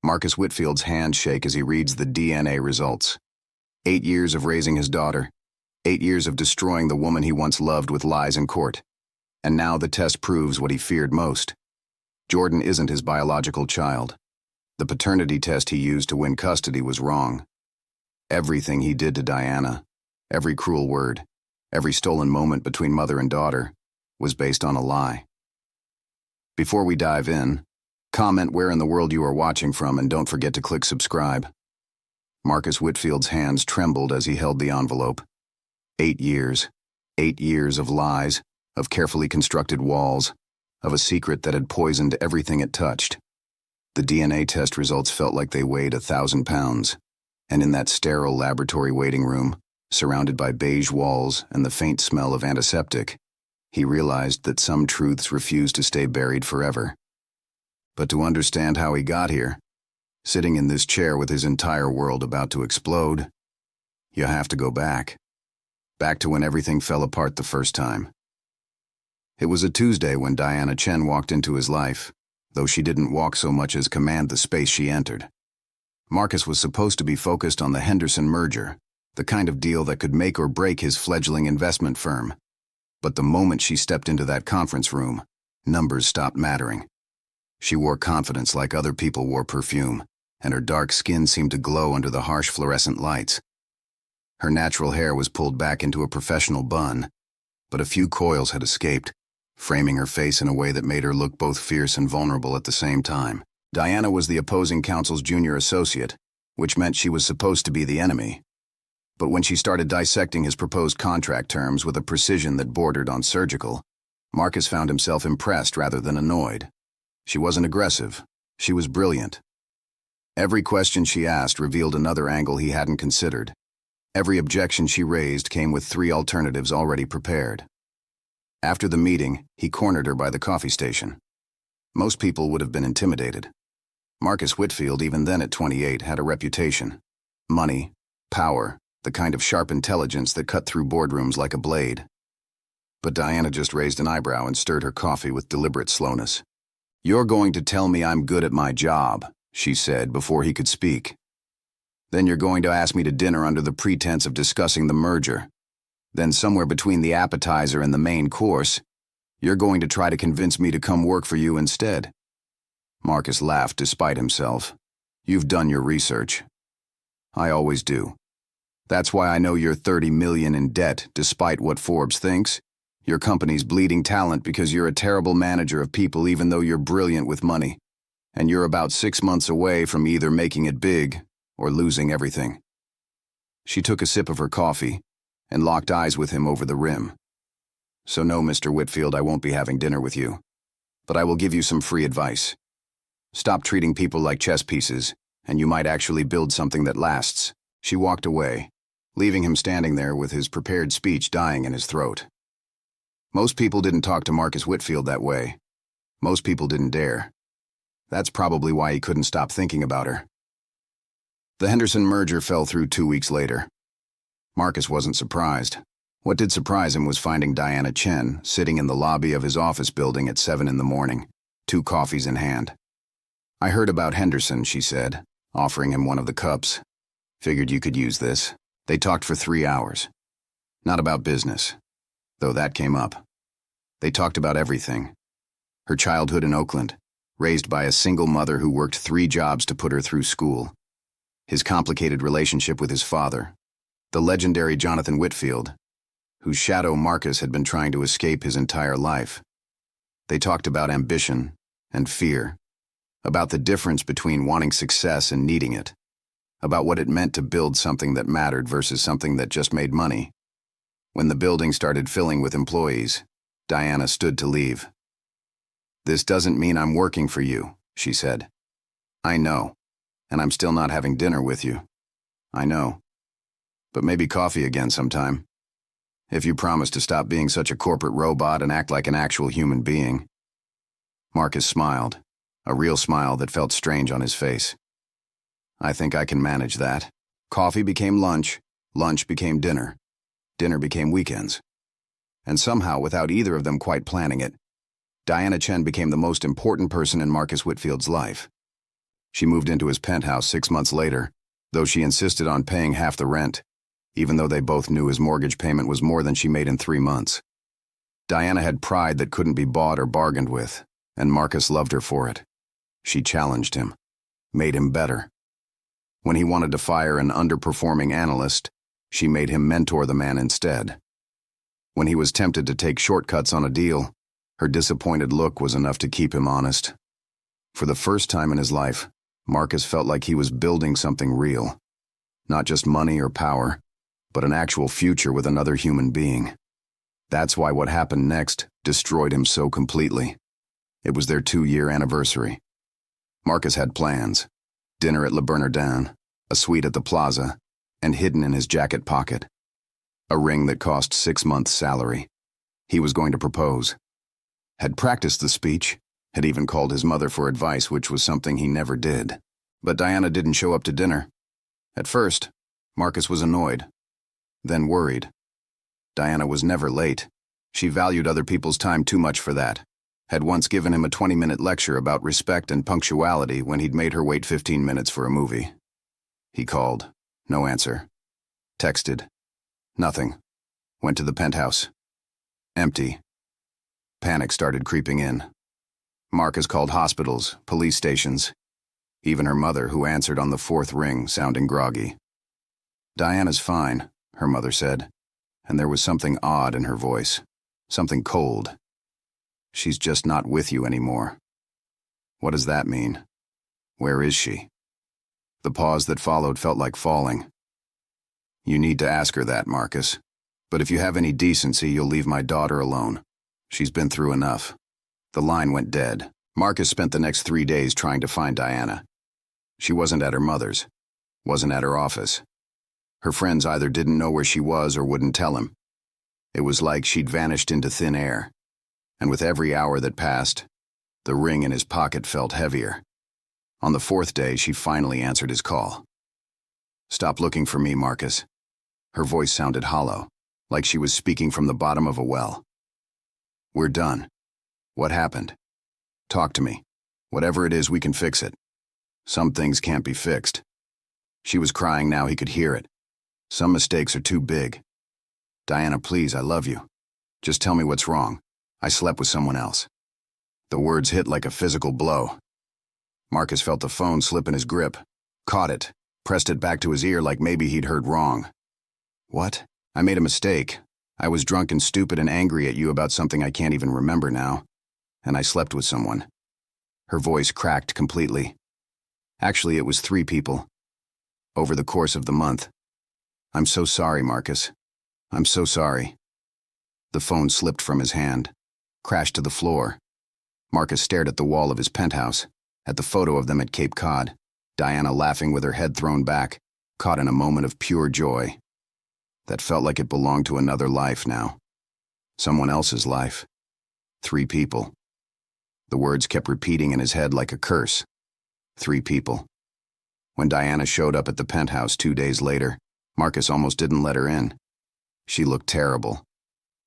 Marcus Whitfield's hands shake as he reads the DNA results. 8 years of raising his daughter. 8 years of destroying the woman he once loved with lies in court. And now the test proves what he feared most. Jordan isn't his biological child. The paternity test he used to win custody was wrong. Everything he did to Diana, every cruel word, every stolen moment between mother and daughter, was based on a lie. Before we dive in, comment where in the world you are watching from and don't forget to click subscribe. Marcus Whitfield's hands trembled as he held the envelope. 8 years. 8 years of lies, of carefully constructed walls, of a secret that had poisoned everything it touched. The DNA test results felt like they weighed 1,000 pounds, and in that sterile laboratory waiting room, surrounded by beige walls and the faint smell of antiseptic, he realized that some truths refused to stay buried forever. But to understand how he got here, sitting in this chair with his entire world about to explode, you have to go back. Back to when everything fell apart the first time. It was a Tuesday when Diana Chen walked into his life, though she didn't walk so much as command the space she entered. Marcus was supposed to be focused on the Henderson merger, the kind of deal that could make or break his fledgling investment firm. But the moment she stepped into that conference room, numbers stopped mattering. She wore confidence like other people wore perfume, and her dark skin seemed to glow under the harsh fluorescent lights. Her natural hair was pulled back into a professional bun, but a few coils had escaped, framing her face in a way that made her look both fierce and vulnerable at the same time. Diana was the opposing counsel's junior associate, which meant she was supposed to be the enemy. But when she started dissecting his proposed contract terms with a precision that bordered on surgical, Marcus found himself impressed rather than annoyed. She wasn't aggressive. She was brilliant. Every question she asked revealed another angle he hadn't considered. Every objection she raised came with 3 alternatives already prepared. After the meeting, he cornered her by the coffee station. Most people would have been intimidated. Marcus Whitfield, even then at 28, had a reputation. Money, power, the kind of sharp intelligence that cut through boardrooms like a blade. But Diana just raised an eyebrow and stirred her coffee with deliberate slowness. "You're going to tell me I'm good at my job," she said before he could speak. "Then you're going to ask me to dinner under the pretense of discussing the merger. Then somewhere between the appetizer and the main course, you're going to try to convince me to come work for you instead." Marcus laughed despite himself. "You've done your research." "I always do. That's why I know you're 30 million in debt, despite what Forbes thinks. Your company's bleeding talent because you're a terrible manager of people even though you're brilliant with money. And you're about 6 months away from either making it big or losing everything." She took a sip of her coffee and locked eyes with him over the rim. "So no, Mr. Whitfield, I won't be having dinner with you. But I will give you some free advice. Stop treating people like chess pieces, and you might actually build something that lasts." She walked away, leaving him standing there with his prepared speech dying in his throat. Most people didn't talk to Marcus Whitfield that way. Most people didn't dare. That's probably why he couldn't stop thinking about her. The Henderson merger fell through 2 weeks later. Marcus wasn't surprised. What did surprise him was finding Diana Chen sitting in the lobby of his office building at 7 in the morning, 2 coffees in hand. "I heard about Henderson," she said, offering him one of the cups. "Figured you could use this." They talked for 3 hours. Not about business, though that came up. They talked about everything. Her childhood in Oakland, raised by a single mother who worked 3 jobs to put her through school. His complicated relationship with his father, the legendary Jonathan Whitfield, whose shadow Marcus had been trying to escape his entire life. They talked about ambition and fear, about the difference between wanting success and needing it, about what it meant to build something that mattered versus something that just made money. When the building started filling with employees, Diana stood to leave. "This doesn't mean I'm working for you," she said. "I know, and I'm still not having dinner with you. I know. But maybe coffee again sometime. If you promise to stop being such a corporate robot and act like an actual human being." Marcus smiled, a real smile that felt strange on his face. "I think I can manage that." Coffee became lunch, lunch became dinner, dinner became weekends. And somehow, without either of them quite planning it, Diana Chen became the most important person in Marcus Whitfield's life. She moved into his penthouse 6 months later, though she insisted on paying half the rent, even though they both knew his mortgage payment was more than she made in 3 months. Diana had pride that couldn't be bought or bargained with, and Marcus loved her for it. She challenged him, made him better. When he wanted to fire an underperforming analyst, she made him mentor the man instead. When he was tempted to take shortcuts on a deal, her disappointed look was enough to keep him honest. For the first time in his life, Marcus felt like he was building something real. Not just money or power, but an actual future with another human being. That's why what happened next destroyed him so completely. It was their 2-year anniversary. Marcus had plans: dinner at Le Bernardin, a suite at the Plaza, and hidden in his jacket pocket, a ring that cost 6 months' salary. He was going to propose. Had practiced the speech, had even called his mother for advice, which was something he never did. But Diana didn't show up to dinner. At first, Marcus was annoyed, then worried. Diana was never late. She valued other people's time too much for that. Had once given him a 20-minute lecture about respect and punctuality when he'd made her wait 15 minutes for a movie. He called. No answer. Texted. Nothing. Went to the penthouse. Empty. Panic started creeping in. Marcus called hospitals, police stations. Even her mother, who answered on the 4th ring, sounding groggy. "Diana's fine," her mother said, and there was something odd in her voice, something cold. "She's just not with you anymore." What does that mean? Where is she? The pause that followed felt like falling. "You need to ask her that, Marcus. But if you have any decency, you'll leave my daughter alone. She's been through enough." The line went dead. Marcus spent the next 3 days trying to find Diana. She wasn't at her mother's, wasn't at her office. Her friends either didn't know where she was or wouldn't tell him. It was like she'd vanished into thin air. And with every hour that passed, the ring in his pocket felt heavier. On the 4th day, she finally answered his call. "Stop looking for me, Marcus." Her voice sounded hollow, like she was speaking from the bottom of a well. "We're done. What happened? Talk to me. Whatever it is, we can fix it. Some things can't be fixed." She was crying now, he could hear it. "Some mistakes are too big. Diana, please, I love you. Just tell me what's wrong. I slept with someone else." The words hit like a physical blow. Marcus felt the phone slip in his grip, caught it, pressed it back to his ear like maybe he'd heard wrong. "What? I made a mistake. I was drunk and stupid and angry at you about something I can't even remember now. And I slept with someone." Her voice cracked completely. Actually, it was 3 people. Over the course of the month. "I'm so sorry, Marcus. I'm so sorry." The phone slipped from his hand, crashed to the floor. Marcus stared at the wall of his penthouse, at the photo of them at Cape Cod, Diana laughing with her head thrown back, caught in a moment of pure joy. That felt like it belonged to another life now. Someone else's life. 3 people. The words kept repeating in his head like a curse. 3 people. When Diana showed up at the penthouse 2 days later, Marcus almost didn't let her in. She looked terrible.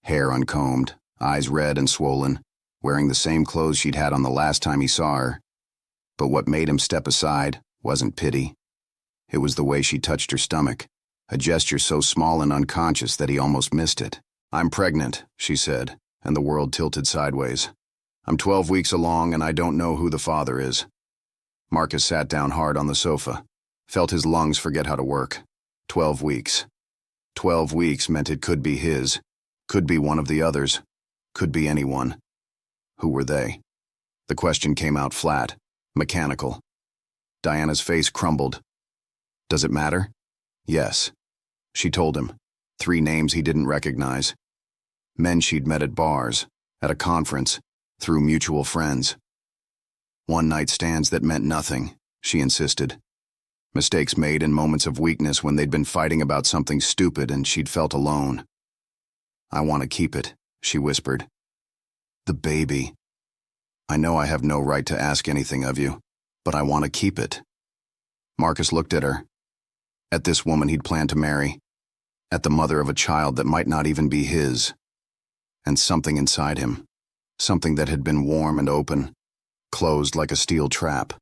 Hair uncombed, eyes red and swollen, wearing the same clothes she'd had on the last time he saw her. But what made him step aside wasn't pity. It was the way she touched her stomach, a gesture so small and unconscious that he almost missed it. "I'm pregnant," she said, and the world tilted sideways. "I'm 12 weeks along and I don't know who the father is." Marcus sat down hard on the sofa, felt his lungs forget how to work. 12 weeks. 12 weeks meant it could be his, could be one of the others, could be anyone. Who were they? The question came out flat, mechanical. Diana's face crumbled. "Does it matter?" "Yes." She told him. 3 names he didn't recognize. Men she'd met at bars, at a conference, through mutual friends. One-night stands that meant nothing, she insisted. Mistakes made in moments of weakness when they'd been fighting about something stupid and she'd felt alone. "I want to keep it," she whispered. "The baby. I know I have no right to ask anything of you, but I want to keep it." Marcus looked at her, at this woman he'd planned to marry, at the mother of a child that might not even be his. And something inside him, something that had been warm and open, closed like a steel trap,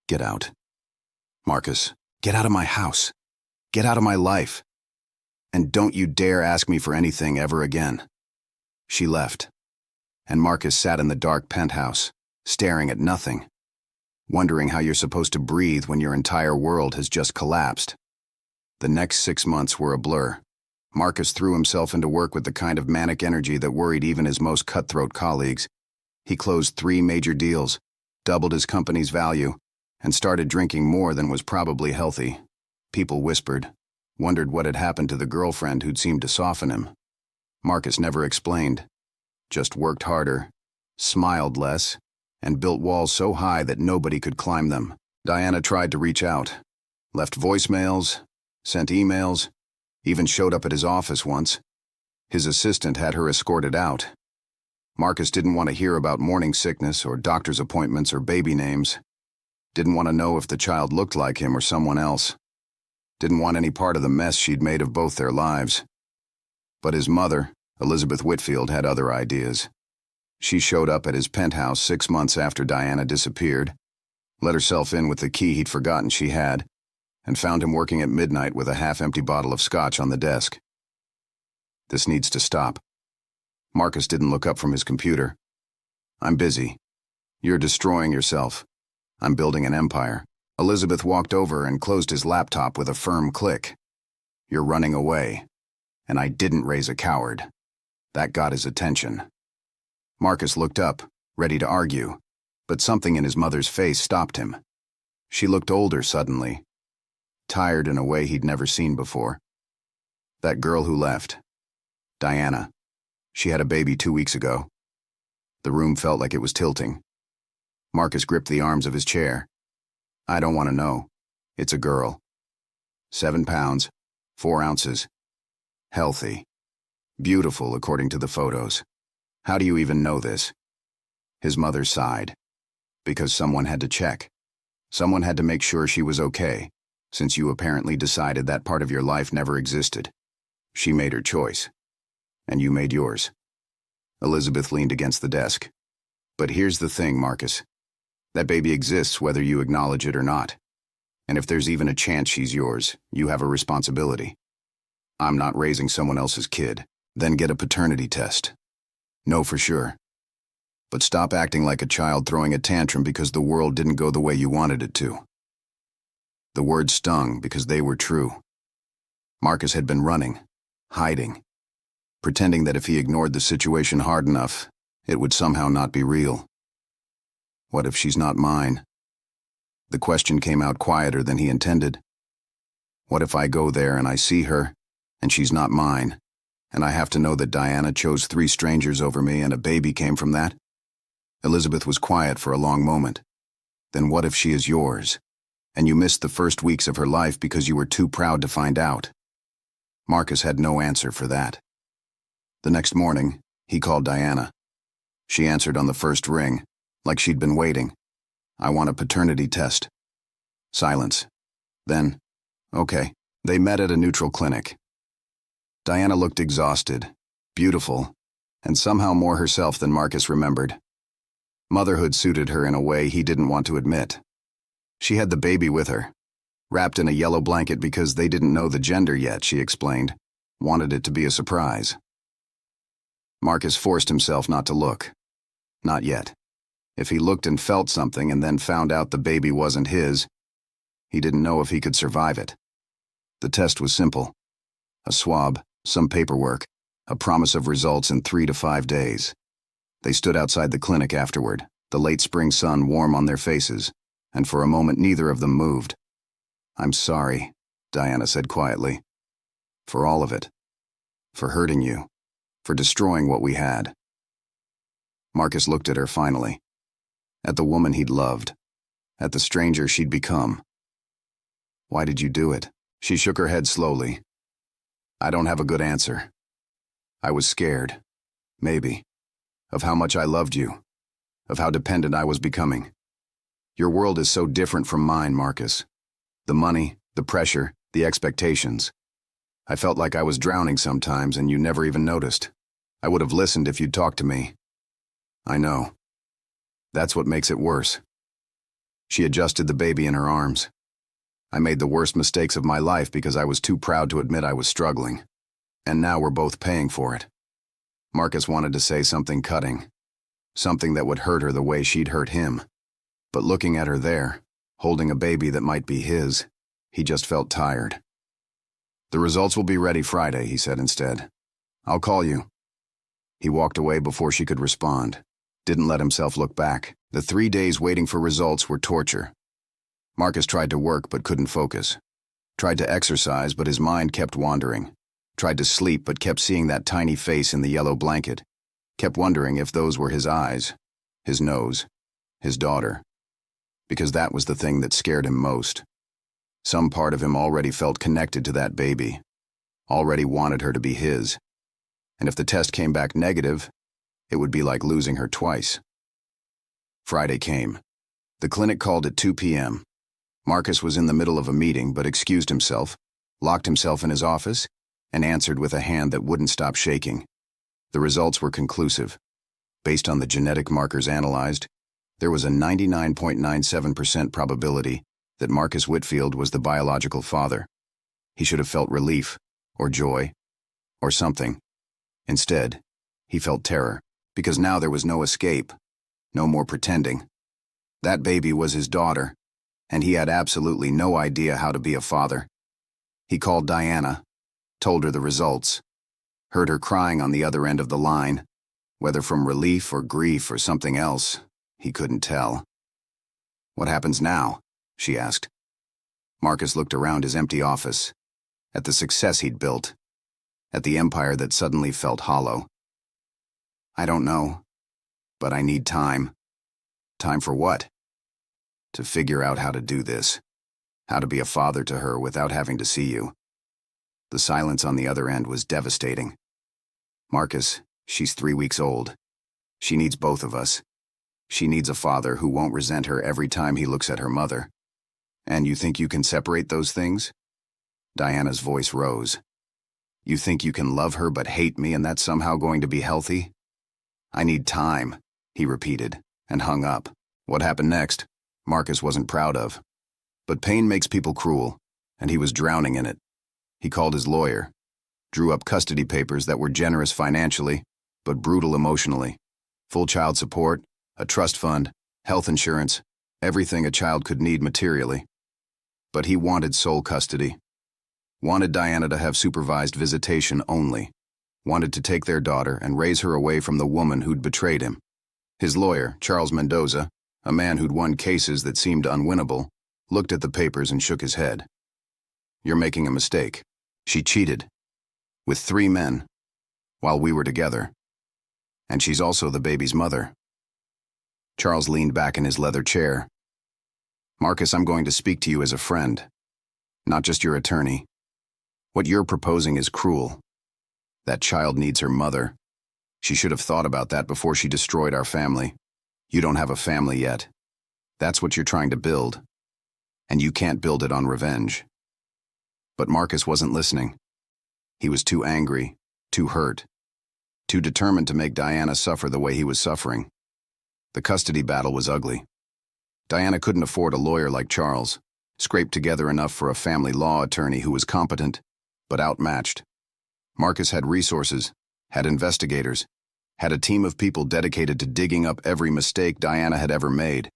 Get out. Marcus, get out of my house. Get out of my life. And don't you dare ask me for anything ever again. She left, and Marcus sat in the dark penthouse, staring at nothing, wondering how you're supposed to breathe when your entire world has just collapsed. The next 6 months were a blur. Marcus threw himself into work with the kind of manic energy that worried even his most cutthroat colleagues. He closed 3 major deals, doubled his company's value, and started drinking more than was probably healthy. People whispered, wondered what had happened to the girlfriend who'd seemed to soften him. Marcus never explained, just worked harder, smiled less, and built walls so high that nobody could climb them. Diana tried to reach out, left voicemails, sent emails, even showed up at his office once. His assistant had her escorted out. Marcus didn't want to hear about morning sickness or doctor's appointments or baby names. Didn't want to know if the child looked like him or someone else. Didn't want any part of the mess she'd made of both their lives. But his mother, Elizabeth Whitfield, had other ideas. She showed up at his penthouse 6 months after Diana disappeared, let herself in with the key he'd forgotten she had, and found him working at midnight with a half-empty bottle of scotch on the desk. This needs to stop. Marcus didn't look up from his computer. I'm busy. You're destroying yourself. I'm building an empire. Elizabeth walked over and closed his laptop with a firm click. You're running away. And I didn't raise a coward. That got his attention. Marcus looked up, ready to argue, but something in his mother's face stopped him. She looked older suddenly, tired in a way he'd never seen before. That girl who left. Diana. She had a baby 2 weeks ago. The room felt like it was tilting. Marcus gripped the arms of his chair. I don't want to know. It's a girl. 7 pounds, 4 ounces. Healthy. Beautiful, according to the photos. How do you even know this? His mother sighed. Because someone had to check. Someone had to make sure she was okay, since you apparently decided that part of your life never existed. She made her choice. And you made yours. Elizabeth leaned against the desk. But here's the thing, Marcus. That baby exists whether you acknowledge it or not. And if there's even a chance she's yours, you have a responsibility. I'm not raising someone else's kid. Then get a paternity test. Know for sure. But stop acting like a child throwing a tantrum because the world didn't go the way you wanted it to. The words stung because they were true. Marcus had been running, hiding, pretending that if he ignored the situation hard enough, it would somehow not be real. What if she's not mine? The question came out quieter than he intended. What if I go there and I see her, and she's not mine, and I have to know that Diana chose 3 strangers over me and a baby came from that? Elizabeth was quiet for a long moment. Then what if she is yours, and you missed the first weeks of her life because you were too proud to find out? Marcus had no answer for that. The next morning, he called Diana. She answered on the first ring, like she'd been waiting. I want a paternity test. Silence. Then, okay. They met at a neutral clinic. Diana looked exhausted, beautiful, and somehow more herself than Marcus remembered. Motherhood suited her in a way he didn't want to admit. She had the baby with her, wrapped in a yellow blanket because they didn't know the gender yet, she explained. Wanted it to be a surprise. Marcus forced himself not to look. Not yet. If he looked and felt something and then found out the baby wasn't his, he didn't know if he could survive it. The test was simple. A swab, some paperwork, a promise of results in 3 to 5 days. They stood outside the clinic afterward, the late spring sun warm on their faces, and for a moment neither of them moved. I'm sorry, Diana said quietly. For all of it. For hurting you. For destroying what we had. Marcus looked at her finally. At the woman he'd loved. At the stranger she'd become. Why did you do it? She shook her head slowly. I don't have a good answer. I was scared. Maybe. Of how much I loved you. Of how dependent I was becoming. Your world is so different from mine, Marcus. The money, the pressure, the expectations. I felt like I was drowning sometimes and you never even noticed. I would have listened if you'd talked to me. I know. That's what makes it worse. She adjusted the baby in her arms. I made the worst mistakes of my life because I was too proud to admit I was struggling. And now we're both paying for it. Marcus wanted to say something cutting, something that would hurt her the way she'd hurt him. But looking at her there, holding a baby that might be his, he just felt tired. "The results will be ready Friday," he said instead. "I'll call you." He walked away before she could respond, didn't let himself look back. The 3 days waiting for results were torture. Marcus tried to work but couldn't focus. Tried to exercise but his mind kept wandering. Tried to sleep but kept seeing that tiny face in the yellow blanket. Kept wondering if those were his eyes, his nose, his daughter. Because that was the thing that scared him most. Some part of him already felt connected to that baby. Already wanted her to be his. And if the test came back negative, it would be like losing her twice. Friday came. The clinic called at 2 p.m. Marcus was in the middle of a meeting but excused himself, locked himself in his office, and answered with a hand that wouldn't stop shaking. The results were conclusive. Based on the genetic markers analyzed, there was a 99.97% probability that Marcus Whitfield was the biological father. He should have felt relief, or joy, or something. Instead, he felt terror, because now there was no escape, no more pretending. That baby was his daughter, and he had absolutely no idea how to be a father. He called Diana, told her the results, heard her crying on the other end of the line, whether from relief or grief or something else, he couldn't tell. "What happens now?" she asked. Marcus looked around his empty office, at the success he'd built, at the empire that suddenly felt hollow. "I don't know, but I need time." "Time for what?" "To figure out how to do this, how to be a father to her without having to see you." The silence on the other end was devastating. "Marcus, she's 3 weeks old. She needs both of us. She needs a father who won't resent her every time he looks at her mother. And you think you can separate those things?" Diana's voice rose. "You think you can love her but hate me and that's somehow going to be healthy?" "I need time," he repeated, and hung up. What happened next, Marcus wasn't proud of. But pain makes people cruel, and he was drowning in it. He called his lawyer, drew up custody papers that were generous financially, but brutal emotionally. Full child support, a trust fund, health insurance, everything a child could need materially. But he wanted sole custody. Wanted Diana to have supervised visitation only. Wanted to take their daughter and raise her away from the woman who'd betrayed him. His lawyer, Charles Mendoza, a man who'd won cases that seemed unwinnable, looked at the papers and shook his head. "You're making a mistake. She cheated. With 3 men. While we were together. And she's also the baby's mother." Charles leaned back in his leather chair. "Marcus, I'm going to speak to you as a friend, not just your attorney. What you're proposing is cruel. That child needs her mother. She should have thought about that before she destroyed our family. You don't have a family yet. That's what you're trying to build. And you can't build it on revenge." But Marcus wasn't listening. He was too angry, too hurt, too determined to make Diana suffer the way he was suffering. The custody battle was ugly. Diana couldn't afford a lawyer like Charles, scraped together enough for a family law attorney who was competent, but outmatched. Marcus had resources, had investigators, had a team of people dedicated to digging up every mistake Diana had ever made.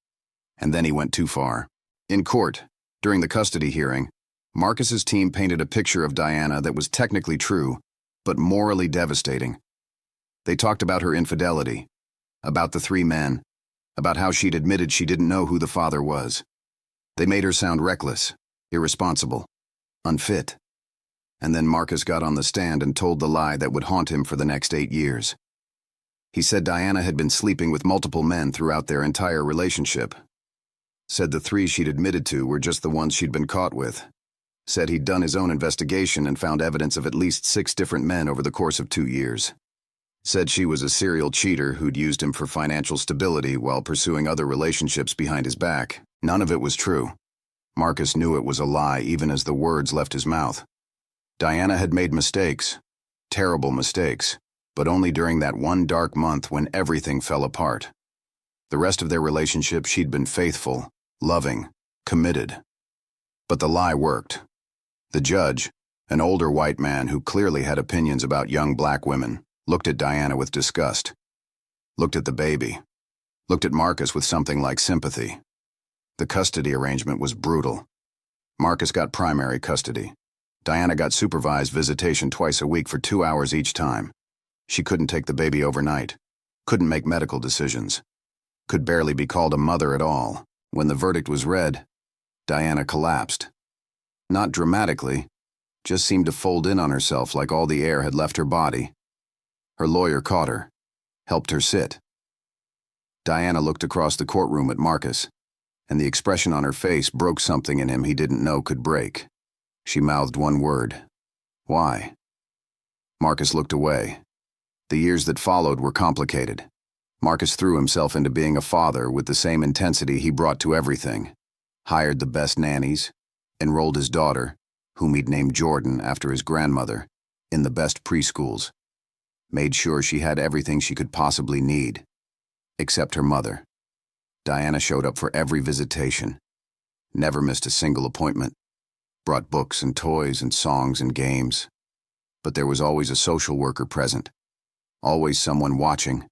And then he went too far. In court, during the custody hearing, Marcus's team painted a picture of Diana that was technically true, but morally devastating. They talked about her infidelity, about the 3 men, about how she'd admitted she didn't know who the father was. They made her sound reckless, irresponsible, unfit. And then Marcus got on the stand and told the lie that would haunt him for the next 8 years. He said Diana had been sleeping with multiple men throughout their entire relationship. Said the 3 she'd admitted to were just the ones she'd been caught with. Said he'd done his own investigation and found evidence of at least 6 different men over the course of 2 years. Said she was a serial cheater who'd used him for financial stability while pursuing other relationships behind his back. None of it was true. Marcus knew it was a lie even as the words left his mouth. Diana had made mistakes, terrible mistakes, but only during that one dark month when everything fell apart. The rest of their relationship she'd been faithful, loving, committed. But the lie worked. The judge, an older white man who clearly had opinions about young black women, looked at Diana with disgust. Looked at the baby. Looked at Marcus with something like sympathy. The custody arrangement was brutal. Marcus got primary custody. Diana got supervised visitation twice a week for 2 hours each time. She couldn't take the baby overnight. Couldn't make medical decisions. Could barely be called a mother at all. When the verdict was read, Diana collapsed. Not dramatically, just seemed to fold in on herself like all the air had left her body. Her lawyer caught her, helped her sit. Diana looked across the courtroom at Marcus, and the expression on her face broke something in him he didn't know could break. She mouthed one word. Why? Marcus looked away. The years that followed were complicated. Marcus threw himself into being a father with the same intensity he brought to everything. Hired the best nannies, enrolled his daughter, whom he'd named Jordan after his grandmother, in the best preschools. Made sure she had everything she could possibly need, except her mother. Diana showed up for every visitation, never missed a single appointment, brought books and toys and songs and games. But there was always a social worker present, always someone watching,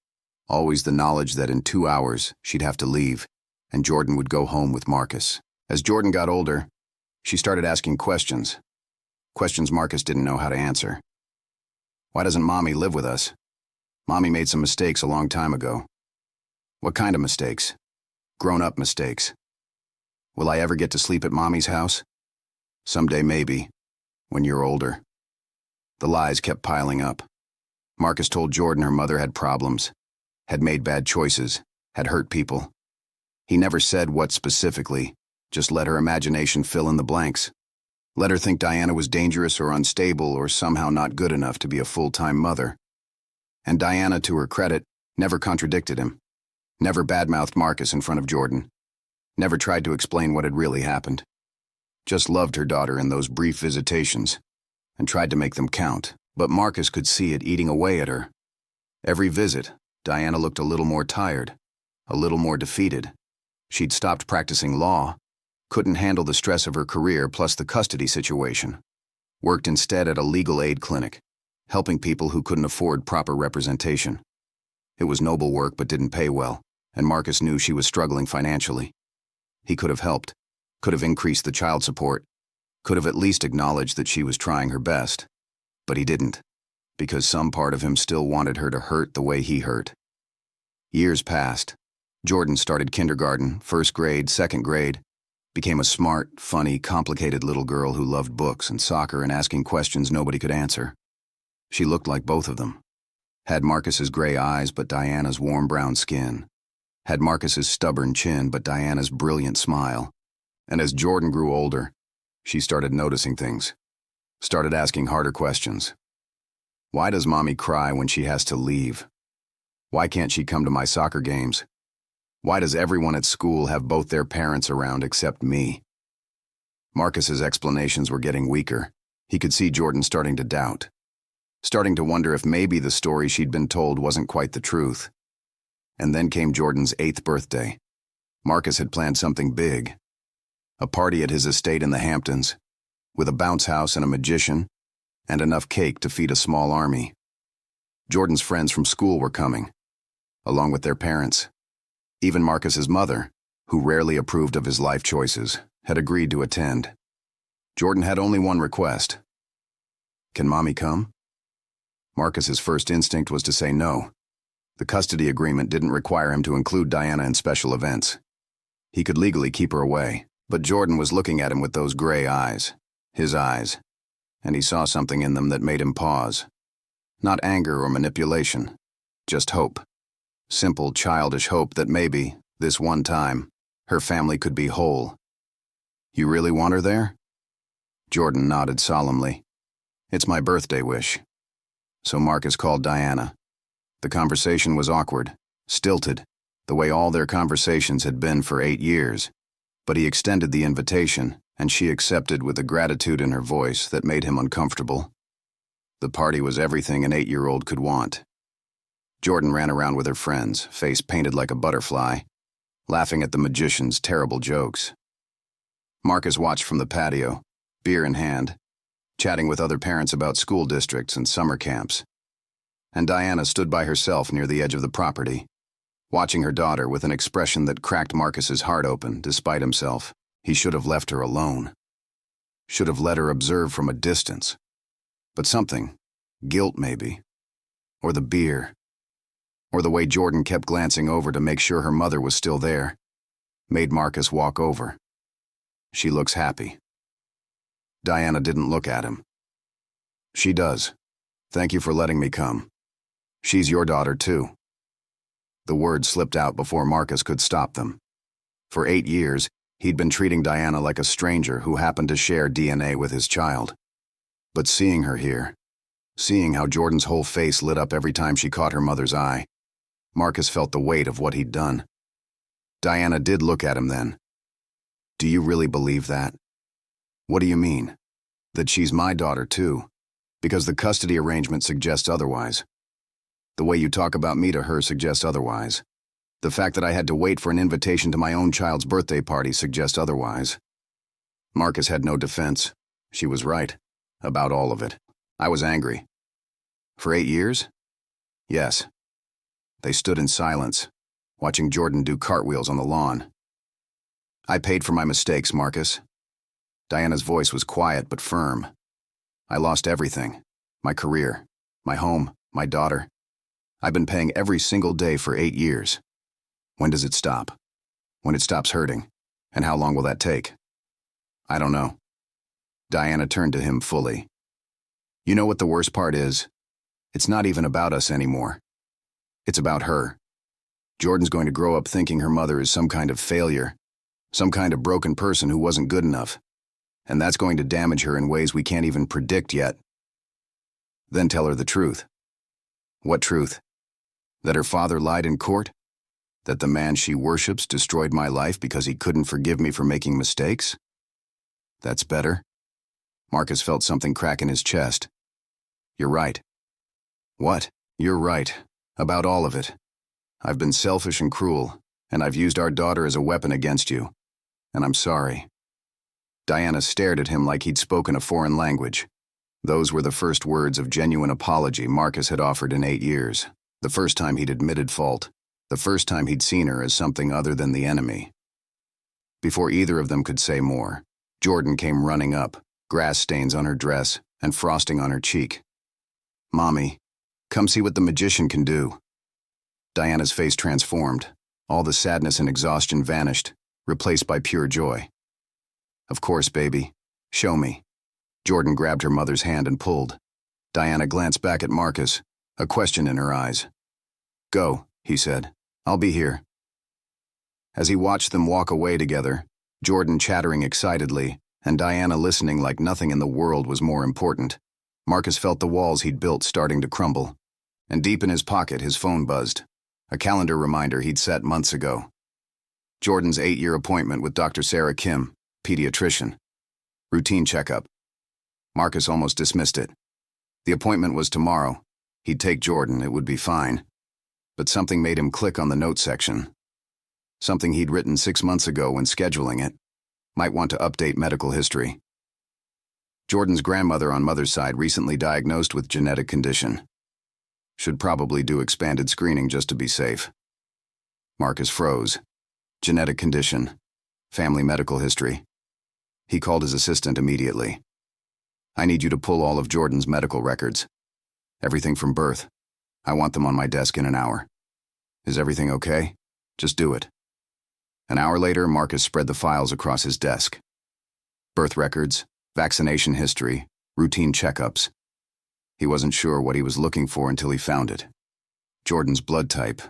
always the knowledge that in 2 hours she'd have to leave, and Jordan would go home with Marcus. As Jordan got older, she started asking questions. Questions Marcus didn't know how to answer. Why doesn't Mommy live with us? Mommy made some mistakes a long time ago. What kind of mistakes? Grown-up mistakes. Will I ever get to sleep at Mommy's house? Someday maybe, when you're older. The lies kept piling up. Marcus told Jordan her mother had problems, had made bad choices, had hurt people. He never said what specifically, just let her imagination fill in the blanks. Let her think Diana was dangerous or unstable or somehow not good enough to be a full-time mother. And Diana, to her credit, never contradicted him. Never badmouthed Marcus in front of Jordan. Never tried to explain what had really happened. Just loved her daughter in those brief visitations and tried to make them count. But Marcus could see it eating away at her. Every visit, Diana looked a little more tired, a little more defeated. She'd stopped practicing law, couldn't handle the stress of her career plus the custody situation. Worked instead at a legal aid clinic, helping people who couldn't afford proper representation. It was noble work but didn't pay well, and Marcus knew she was struggling financially. He could have helped, could have increased the child support, could have at least acknowledged that she was trying her best. But he didn't, because some part of him still wanted her to hurt the way he hurt. Years passed. Jordan started kindergarten, first grade, second grade, became a smart, funny, complicated little girl who loved books and soccer and asking questions nobody could answer. She looked like both of them. Had Marcus's gray eyes but Diana's warm brown skin. Had Marcus's stubborn chin but Diana's brilliant smile. And as Jordan grew older, she started noticing things. Started asking harder questions. Why does Mommy cry when she has to leave? Why can't she come to my soccer games? Why does everyone at school have both their parents around except me? Marcus's explanations were getting weaker. He could see Jordan starting to doubt. Starting to wonder if maybe the story she'd been told wasn't quite the truth. And then came Jordan's 8th birthday. Marcus had planned something big. A party at his estate in the Hamptons, with a bounce house and a magician, and enough cake to feed a small army. Jordan's friends from school were coming, along with their parents. Even Marcus's mother, who rarely approved of his life choices, had agreed to attend. Jordan had only one request. Can Mommy come? Marcus's first instinct was to say no. The custody agreement didn't require him to include Diana in special events. He could legally keep her away, but Jordan was looking at him with those gray eyes, his eyes, and he saw something in them that made him pause. Not anger or manipulation, just hope. Simple, childish hope that maybe, this one time, her family could be whole. You really want her there? Jordan nodded solemnly. It's my birthday wish. So Marcus called Diana. The conversation was awkward, stilted, the way all their conversations had been for 8 years. But he extended the invitation, and she accepted with a gratitude in her voice that made him uncomfortable. The party was everything an 8-year-old could want. Jordan ran around with her friends, face painted like a butterfly, laughing at the magician's terrible jokes. Marcus watched from the patio, beer in hand, chatting with other parents about school districts and summer camps. And Diana stood by herself near the edge of the property, watching her daughter with an expression that cracked Marcus's heart open despite himself. He should have left her alone. Should have let her observe from a distance. But something, guilt maybe, or the beer, or the way Jordan kept glancing over to make sure her mother was still there, made Marcus walk over. She looks happy. Diana didn't look at him. She does. Thank you for letting me come. She's your daughter too. The words slipped out before Marcus could stop them. For 8 years, he'd been treating Diana like a stranger who happened to share DNA with his child. But seeing her here, seeing how Jordan's whole face lit up every time she caught her mother's eye, Marcus felt the weight of what he'd done. Diana did look at him then. Do you really believe that? What do you mean? That she's my daughter too? Because the custody arrangement suggests otherwise. The way you talk about me to her suggests otherwise. The fact that I had to wait for an invitation to my own child's birthday party suggests otherwise. Marcus had no defense. She was right. About all of it. I was angry. For 8 years? Yes. They stood in silence, watching Jordan do cartwheels on the lawn. I paid for my mistakes, Marcus. Diana's voice was quiet but firm. I lost everything. My career, my home, my daughter. I've been paying every single day for 8 years. When does it stop? When it stops hurting? And how long will that take? I don't know. Diana turned to him fully. You know what the worst part is? It's not even about us anymore. It's about her. Jordan's going to grow up thinking her mother is some kind of failure, some kind of broken person who wasn't good enough. And that's going to damage her in ways we can't even predict yet. Then tell her the truth. What truth? That her father lied in court? That the man she worships destroyed my life because he couldn't forgive me for making mistakes? That's better. Marcus felt something crack in his chest. You're right. What? You're right. About all of it. I've been selfish and cruel, and I've used our daughter as a weapon against you. And I'm sorry. Diana stared at him like he'd spoken a foreign language. Those were the first words of genuine apology Marcus had offered in 8 years. The first time he'd admitted fault. The first time he'd seen her as something other than the enemy. Before either of them could say more, Jordan came running up, grass stains on her dress and frosting on her cheek. Mommy, come see what the magician can do. Diana's face transformed. All the sadness and exhaustion vanished, replaced by pure joy. Of course, baby. Show me. Jordan grabbed her mother's hand and pulled. Diana glanced back at Marcus, a question in her eyes. Go, he said. I'll be here. As he watched them walk away together, Jordan chattering excitedly, and Diana listening like nothing in the world was more important, Marcus felt the walls he'd built starting to crumble. And deep in his pocket, his phone buzzed. A calendar reminder he'd set months ago. Jordan's 8-year appointment with Dr. Sarah Kim, pediatrician. Routine checkup. Marcus almost dismissed it. The appointment was tomorrow. He'd take Jordan, it would be fine. But something made him click on the note section. Something he'd written 6 months ago when scheduling it. Might want to update medical history. Jordan's grandmother on mother's side recently diagnosed with genetic condition. Should probably do expanded screening just to be safe. Marcus froze. Genetic condition. Family medical history. He called his assistant immediately. I need you to pull all of Jordan's medical records. Everything from birth. I want them on my desk in an hour. Is everything okay? Just do it. An hour later, Marcus spread the files across his desk. Birth records, vaccination history, routine checkups. He wasn't sure what he was looking for until he found it. Jordan's blood type.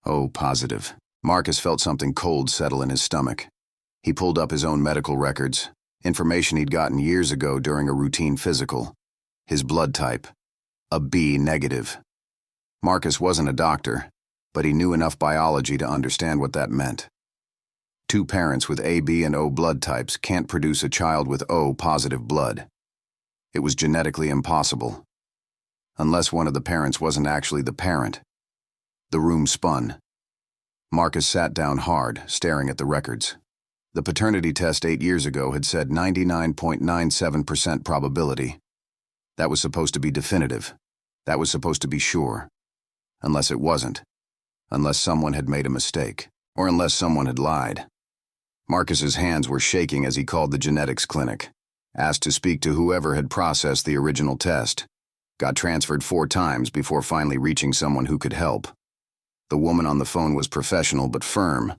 O positive. Marcus felt something cold settle in his stomach. He pulled up his own medical records, information he'd gotten years ago during a routine physical. His blood type. A B negative. Marcus wasn't a doctor, but he knew enough biology to understand what that meant. 2 parents with AB and O blood types can't produce a child with O positive blood. It was genetically impossible. Unless one of the parents wasn't actually the parent. The room spun. Marcus sat down hard, staring at the records. The paternity test 8 years ago had said 99.97% probability. That was supposed to be definitive. That was supposed to be sure. Unless it wasn't. Unless someone had made a mistake. Or unless someone had lied. Marcus's hands were shaking as he called the genetics clinic. Asked to speak to whoever had processed the original test. Got transferred 4 times before finally reaching someone who could help. The woman on the phone was professional but firm.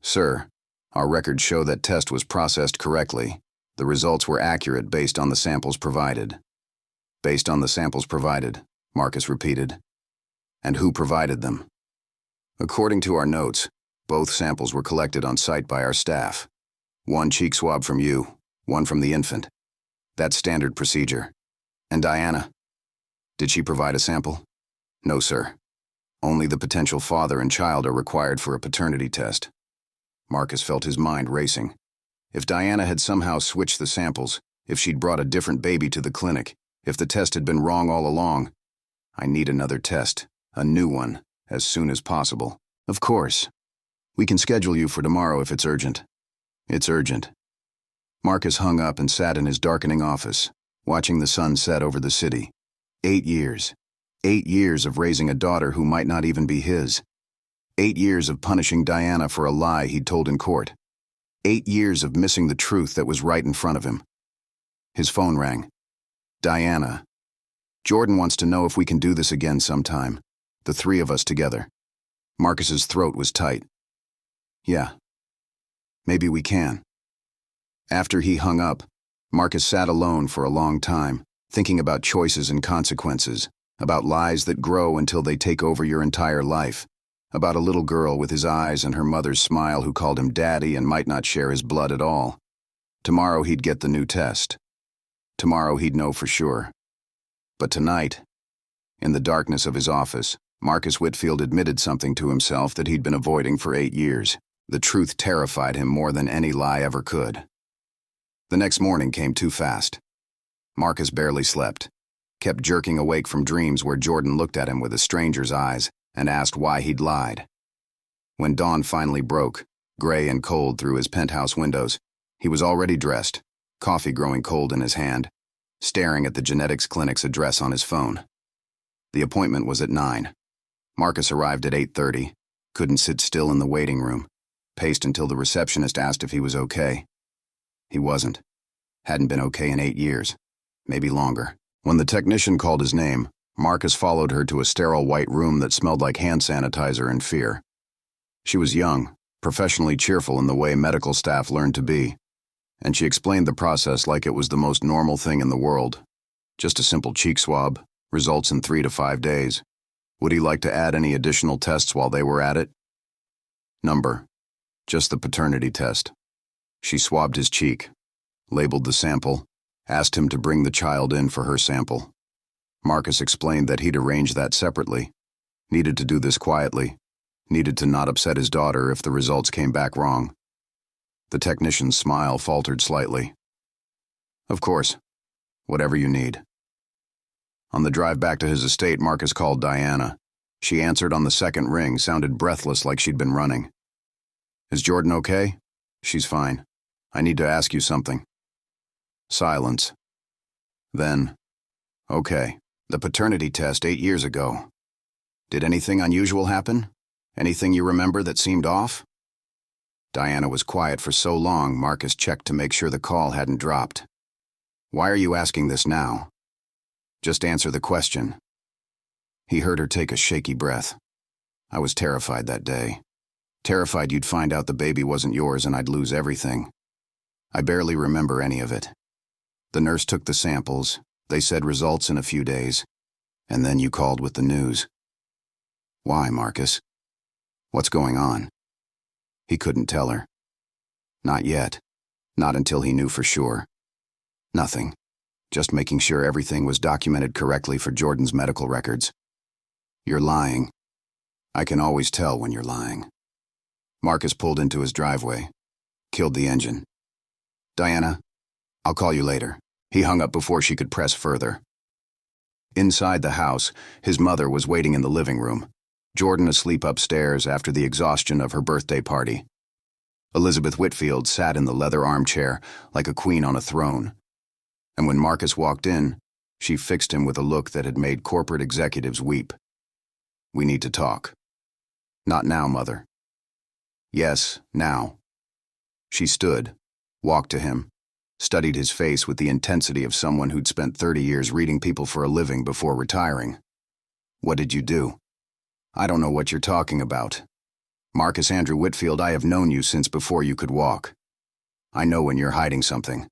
"Sir, our records show that test was processed correctly. The results were accurate based on the samples provided." "Based on the samples provided," Marcus repeated. "And who provided them?" "According to our notes, both samples were collected on site by our staff. 1 cheek swab from you, 1 from the infant. That's standard procedure." "And Diana? Did she provide a sample?" "No, sir. Only the potential father and child are required for a paternity test." Marcus felt his mind racing. If Diana had somehow switched the samples, if she'd brought a different baby to the clinic, if the test had been wrong all along, "I need another test, a new one, as soon as possible." "Of course. We can schedule you for tomorrow if it's urgent." "It's urgent." Marcus hung up and sat in his darkening office, watching the sun set over the city. 8 years. 8 years of raising a daughter who might not even be his. 8 years of punishing Diana for a lie he'd told in court. 8 years of missing the truth that was right in front of him. His phone rang. "Diana. Jordan wants to know if we can do this again sometime. The 3 of us together." Marcus's throat was tight. "Yeah. Maybe we can." After he hung up, Marcus sat alone for a long time, thinking about choices and consequences, about lies that grow until they take over your entire life, about a little girl with his eyes and her mother's smile who called him daddy and might not share his blood at all. Tomorrow he'd get the new test. Tomorrow he'd know for sure. But tonight, in the darkness of his office, Marcus Whitfield admitted something to himself that he'd been avoiding for 8 years. The truth terrified him more than any lie ever could. The next morning came too fast. Marcus barely slept, kept jerking awake from dreams where Jordan looked at him with a stranger's eyes and asked why he'd lied. When dawn finally broke, gray and cold through his penthouse windows, he was already dressed, coffee growing cold in his hand, staring at the genetics clinic's address on his phone. The appointment was at 9. Marcus arrived at 8:30, couldn't sit still in the waiting room, paced until the receptionist asked if he was okay. He wasn't. Hadn't been okay in 8 years, maybe longer. When the technician called his name, Marcus followed her to a sterile white room that smelled like hand sanitizer and fear. She was young, professionally cheerful in the way medical staff learned to be, and she explained the process like it was the most normal thing in the world. Just a simple cheek swab, results in 3 to 5 days. Would he like to add any additional tests while they were at it? Number. Just the paternity test. She swabbed his cheek, labeled the sample, asked him to bring the child in for her sample. Marcus explained that he'd arranged that separately, needed to do this quietly, needed to not upset his daughter if the results came back wrong. The technician's smile faltered slightly. "Of course, whatever you need." On the drive back to his estate, Marcus called Diana. She answered on the second ring, sounded breathless like she'd been running. "Is Jordan okay?" "She's fine. I need to ask you something." Silence. Then, "Okay, the paternity test 8 years ago. Did anything unusual happen? Anything you remember that seemed off?" Diana was quiet for so long, Marcus checked to make sure the call hadn't dropped. "Why are you asking this now? Just answer the question." He heard her take a shaky breath. "I was terrified that day. Terrified you'd find out the baby wasn't yours and I'd lose everything. I barely remember any of it. The nurse took the samples. They said results in a few days. And then you called with the news." "Why, Marcus? What's going on?" He couldn't tell her. Not yet. Not until he knew for sure. Nothing. Just making sure everything was documented correctly for Jordan's medical records. "You're lying. I can always tell when you're lying." Marcus pulled into his driveway. Killed the engine. "Diana, I'll call you later." He hung up before she could press further. Inside the house, his mother was waiting in the living room. Jordan asleep upstairs after the exhaustion of her birthday party. Elizabeth Whitfield sat in the leather armchair like a queen on a throne. And when Marcus walked in, she fixed him with a look that had made corporate executives weep. "We need to talk." "Not now, Mother." "Yes, now." She stood, walked to him, studied his face with the intensity of someone who'd spent 30 years reading people for a living before retiring. "What did you do?" "I don't know what you're talking about. Marcus Andrew Whitfield, I have known you since before you could walk. I know when you're hiding something,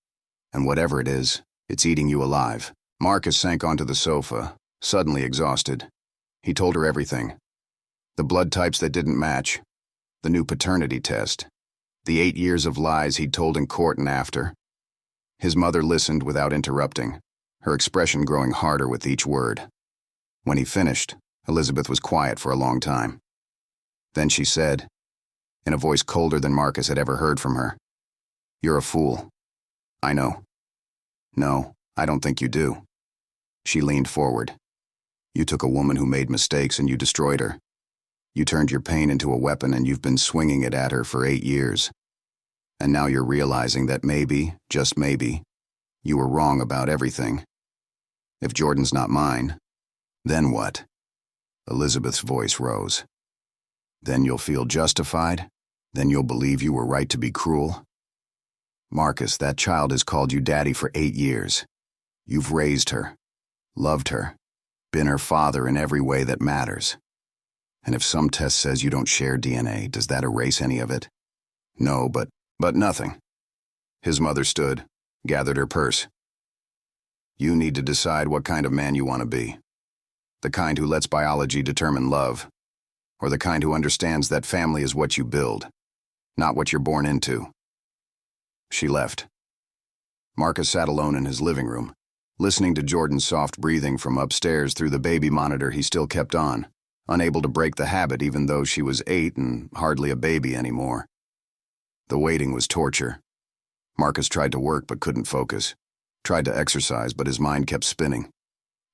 and whatever it is, it's eating you alive." Marcus sank onto the sofa, suddenly exhausted. He told her everything. The blood types that didn't match, the new paternity test, the 8 years of lies he'd told in court and after. His mother listened without interrupting, her expression growing harder with each word. When he finished, Elizabeth was quiet for a long time. Then she said, in a voice colder than Marcus had ever heard from her, "You're a fool. I know." "No, I don't think you do." She leaned forward. "You took a woman who made mistakes and you destroyed her. You turned your pain into a weapon and you've been swinging it at her for 8 years. And now you're realizing that maybe, just maybe, you were wrong about everything. If Jordan's not mine, then what?" Elizabeth's voice rose. "Then you'll feel justified? Then you'll believe you were right to be cruel? Marcus, that child has called you daddy for 8 years. You've raised her, loved her, been her father in every way that matters. And if some test says you don't share DNA, does that erase any of it?" "No, but nothing." His mother stood, gathered her purse. "You need to decide what kind of man you want to be. The kind who lets biology determine love, or the kind who understands that family is what you build, not what you're born into." She left. Marcus sat alone in his living room, listening to Jordan's soft breathing from upstairs through the baby monitor he still kept on, unable to break the habit even though she was 8 and hardly a baby anymore. The waiting was torture. Marcus tried to work but couldn't focus, tried to exercise but his mind kept spinning,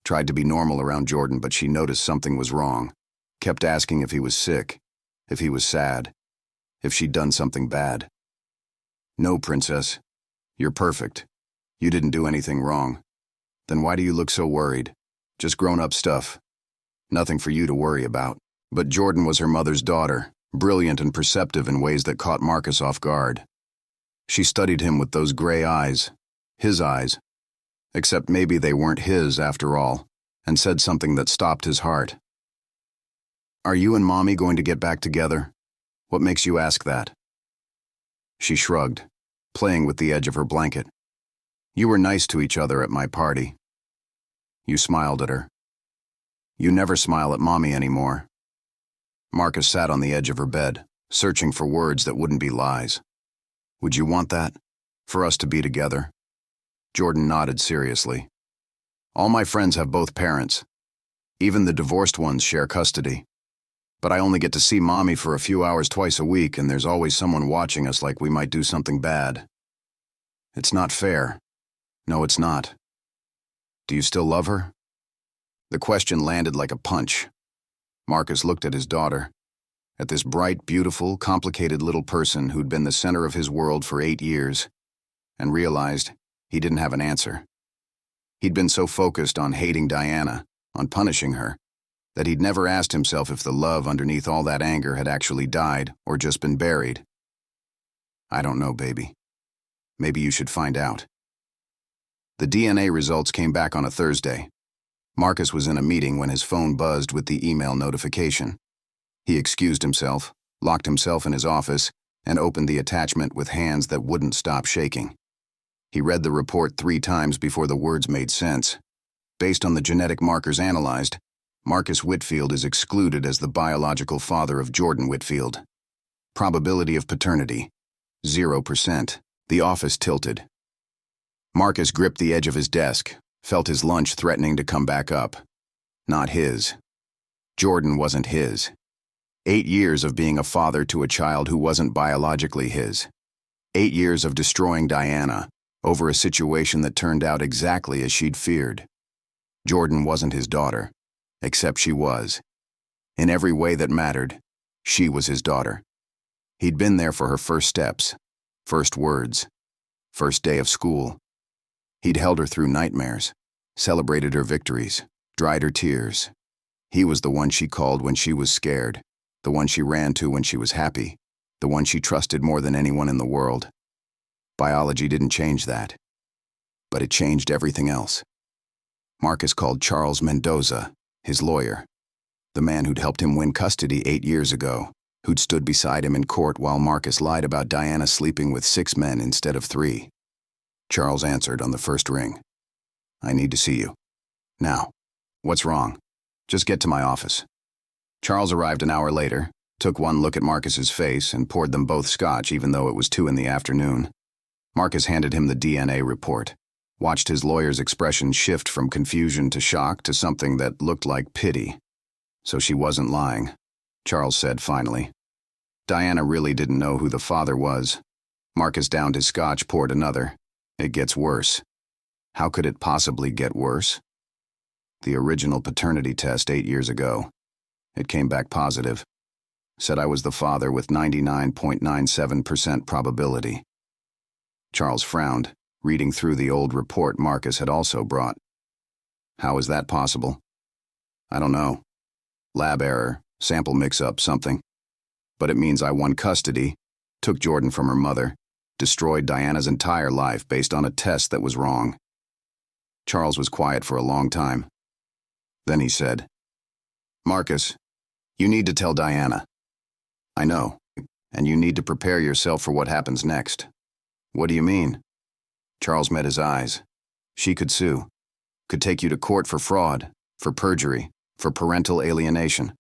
tried to be normal around Jordan but she noticed something was wrong, kept asking if he was sick, if he was sad, if she'd done something bad. "No, princess. You're perfect. You didn't do anything wrong. Then why do you look so worried? Just grown-up stuff. Nothing for you to worry about." But Jordan was her mother's daughter, brilliant and perceptive in ways that caught Marcus off guard. She studied him with those gray eyes, his eyes, except maybe they weren't his after all, and said something that stopped his heart. "Are you and Mommy going to get back together? What makes you ask that?" She shrugged, playing with the edge of her blanket. "You were nice to each other at my party." You smiled at her. "You never smile at Mommy anymore." Marcus sat on the edge of her bed, searching for words that wouldn't be lies. "Would you want that? For us to be together?" Jordan nodded seriously. "All my friends have both parents. Even the divorced ones share custody. But I only get to see Mommy for a few hours twice a week, and there's always someone watching us like we might do something bad. It's not fair. No, it's not. Do you still love her?" The question landed like a punch. Marcus looked at his daughter, at this bright, beautiful, complicated little person who'd been the center of his world for 8 years, and realized he didn't have an answer. He'd been so focused on hating Diana, on punishing her, that he'd never asked himself if the love underneath all that anger had actually died or just been buried. "I don't know, baby. Maybe you should find out." The DNA results came back on a Thursday. Marcus was in a meeting when his phone buzzed with the email notification. He excused himself, locked himself in his office, and opened the attachment with hands that wouldn't stop shaking. He read the report 3 times before the words made sense. Based on the genetic markers analyzed, Marcus Whitfield is excluded as the biological father of Jordan Whitfield. Probability of paternity, 0%. The office tilted. Marcus gripped the edge of his desk, felt his lunch threatening to come back up. Not his. Jordan wasn't his. 8 years of being a father to a child who wasn't biologically his. 8 years of destroying Diana over a situation that turned out exactly as she'd feared. Jordan wasn't his daughter, except she was. In every way that mattered, she was his daughter. He'd been there for her first steps, first words, first day of school. He'd held her through nightmares, celebrated her victories, dried her tears. He was the one she called when she was scared, the one she ran to when she was happy, the one she trusted more than anyone in the world. Biology didn't change that, but it changed everything else. Marcus called Charles Mendoza, his lawyer, the man who'd helped him win custody 8 years ago, who'd stood beside him in court while Marcus lied about Diana sleeping with 6 men instead of 3. Charles answered on the first ring. "I need to see you. Now. What's wrong? Just get to my office." Charles arrived an hour later, took one look at Marcus's face, and poured them both scotch even though it was 2 in the afternoon. Marcus handed him the DNA report, watched his lawyer's expression shift from confusion to shock to something that looked like pity. So she wasn't lying, Charles said finally. Diana really didn't know who the father was. Marcus downed his scotch, poured another. It gets worse. How could it possibly get worse? The original paternity test 8 years ago. It came back positive. Said I was the father with 99.97% probability. Charles frowned, reading through the old report Marcus had also brought. How is that possible? I don't know. Lab error, sample mix-up, something. But it means I won custody, took Jordan from her mother, destroyed Diana's entire life based on a test that was wrong. Charles was quiet for a long time. Then he said, "Marcus, you need to tell Diana." "I know, and you need to prepare yourself for what happens next." "What do you mean?" Charles met his eyes. "She could sue. Could take you to court for fraud, for perjury, for parental alienation.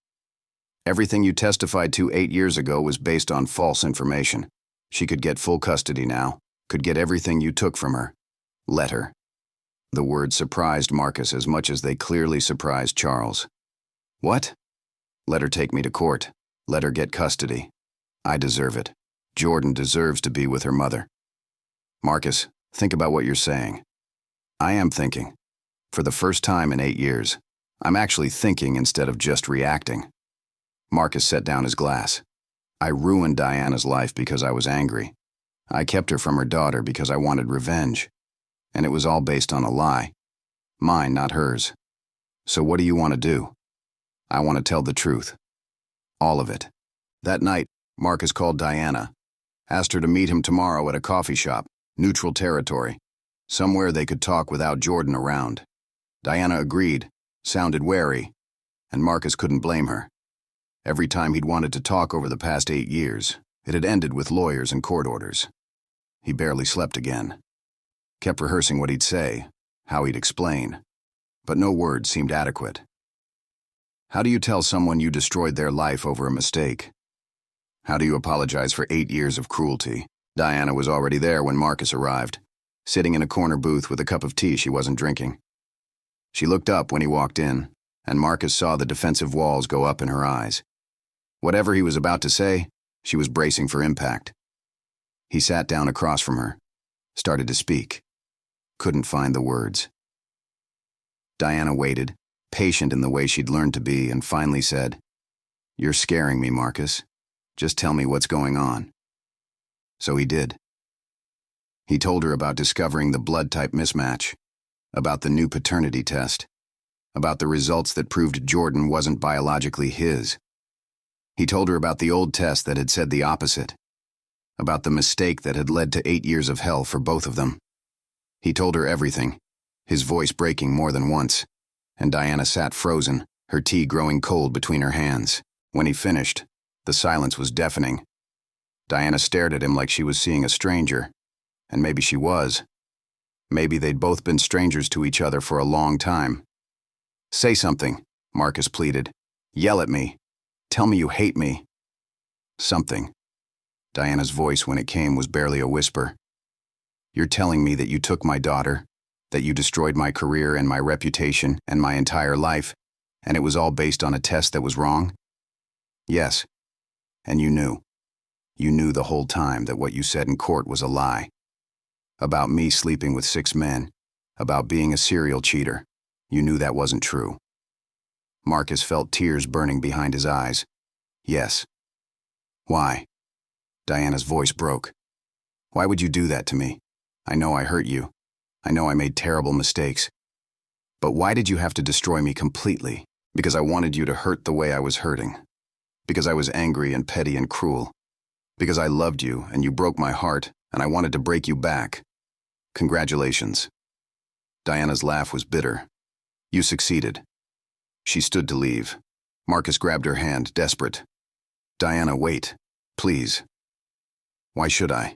Everything you testified to 8 years ago was based on false information. She could get full custody now, could get everything you took from her. Let her." The word surprised Marcus as much as they clearly surprised Charles. "What?" "Let her take me to court. Let her get custody. I deserve it. Jordan deserves to be with her mother." "Marcus, think about what you're saying." "I am thinking. For the first time in 8 years, I'm actually thinking instead of just reacting." Marcus set down his glass. "I ruined Diana's life because I was angry. I kept her from her daughter because I wanted revenge. And it was all based on a lie. Mine, not hers. So what do you want to do?" "I want to tell the truth. All of it." That night, Marcus called Diana, asked her to meet him tomorrow at a coffee shop, neutral territory, somewhere they could talk without Jordan around. Diana agreed, sounded wary, and Marcus couldn't blame her. Every time he'd wanted to talk over the past 8 years, it had ended with lawyers and court orders. He barely slept again. Kept rehearsing what he'd say, how he'd explain, but no words seemed adequate. How do you tell someone you destroyed their life over a mistake? How do you apologize for 8 years of cruelty? Diana was already there when Marcus arrived, sitting in a corner booth with a cup of tea she wasn't drinking. She looked up when he walked in, and Marcus saw the defensive walls go up in her eyes. Whatever he was about to say, she was bracing for impact. He sat down across from her, started to speak. Couldn't find the words. Diana waited, patient in the way she'd learned to be, and finally said, "You're scaring me, Marcus. Just tell me what's going on." So he did. He told her about discovering the blood type mismatch, about the new paternity test, about the results that proved Jordan wasn't biologically his. He told her about the old test that had said the opposite, about the mistake that had led to 8 years of hell for both of them. He told her everything, his voice breaking more than once, and Diana sat frozen, her tea growing cold between her hands. When he finished, the silence was deafening. Diana stared at him like she was seeing a stranger, and maybe she was. Maybe they'd both been strangers to each other for a long time. "Say something," Marcus pleaded. "Yell at me. Tell me you hate me." "Something." Diana's voice, when it came, was barely a whisper. "You're telling me that you took my daughter, that you destroyed my career and my reputation and my entire life, and it was all based on a test that was wrong?" "Yes. And you knew. You knew the whole time that what you said in court was a lie. About me sleeping with 6 men, about being a serial cheater. You knew that wasn't true." Marcus felt tears burning behind his eyes. Yes. Why? Diana's voice broke. Why would you do that to me? I know I hurt you. I know I made terrible mistakes. But why did you have to destroy me completely? Because I wanted you to hurt the way I was hurting. Because I was angry and petty and cruel. Because I loved you and you broke my heart and I wanted to break you back. Congratulations. Diana's laugh was bitter. You succeeded. She stood to leave. Marcus grabbed her hand, desperate. Diana, wait. Please. Why should I?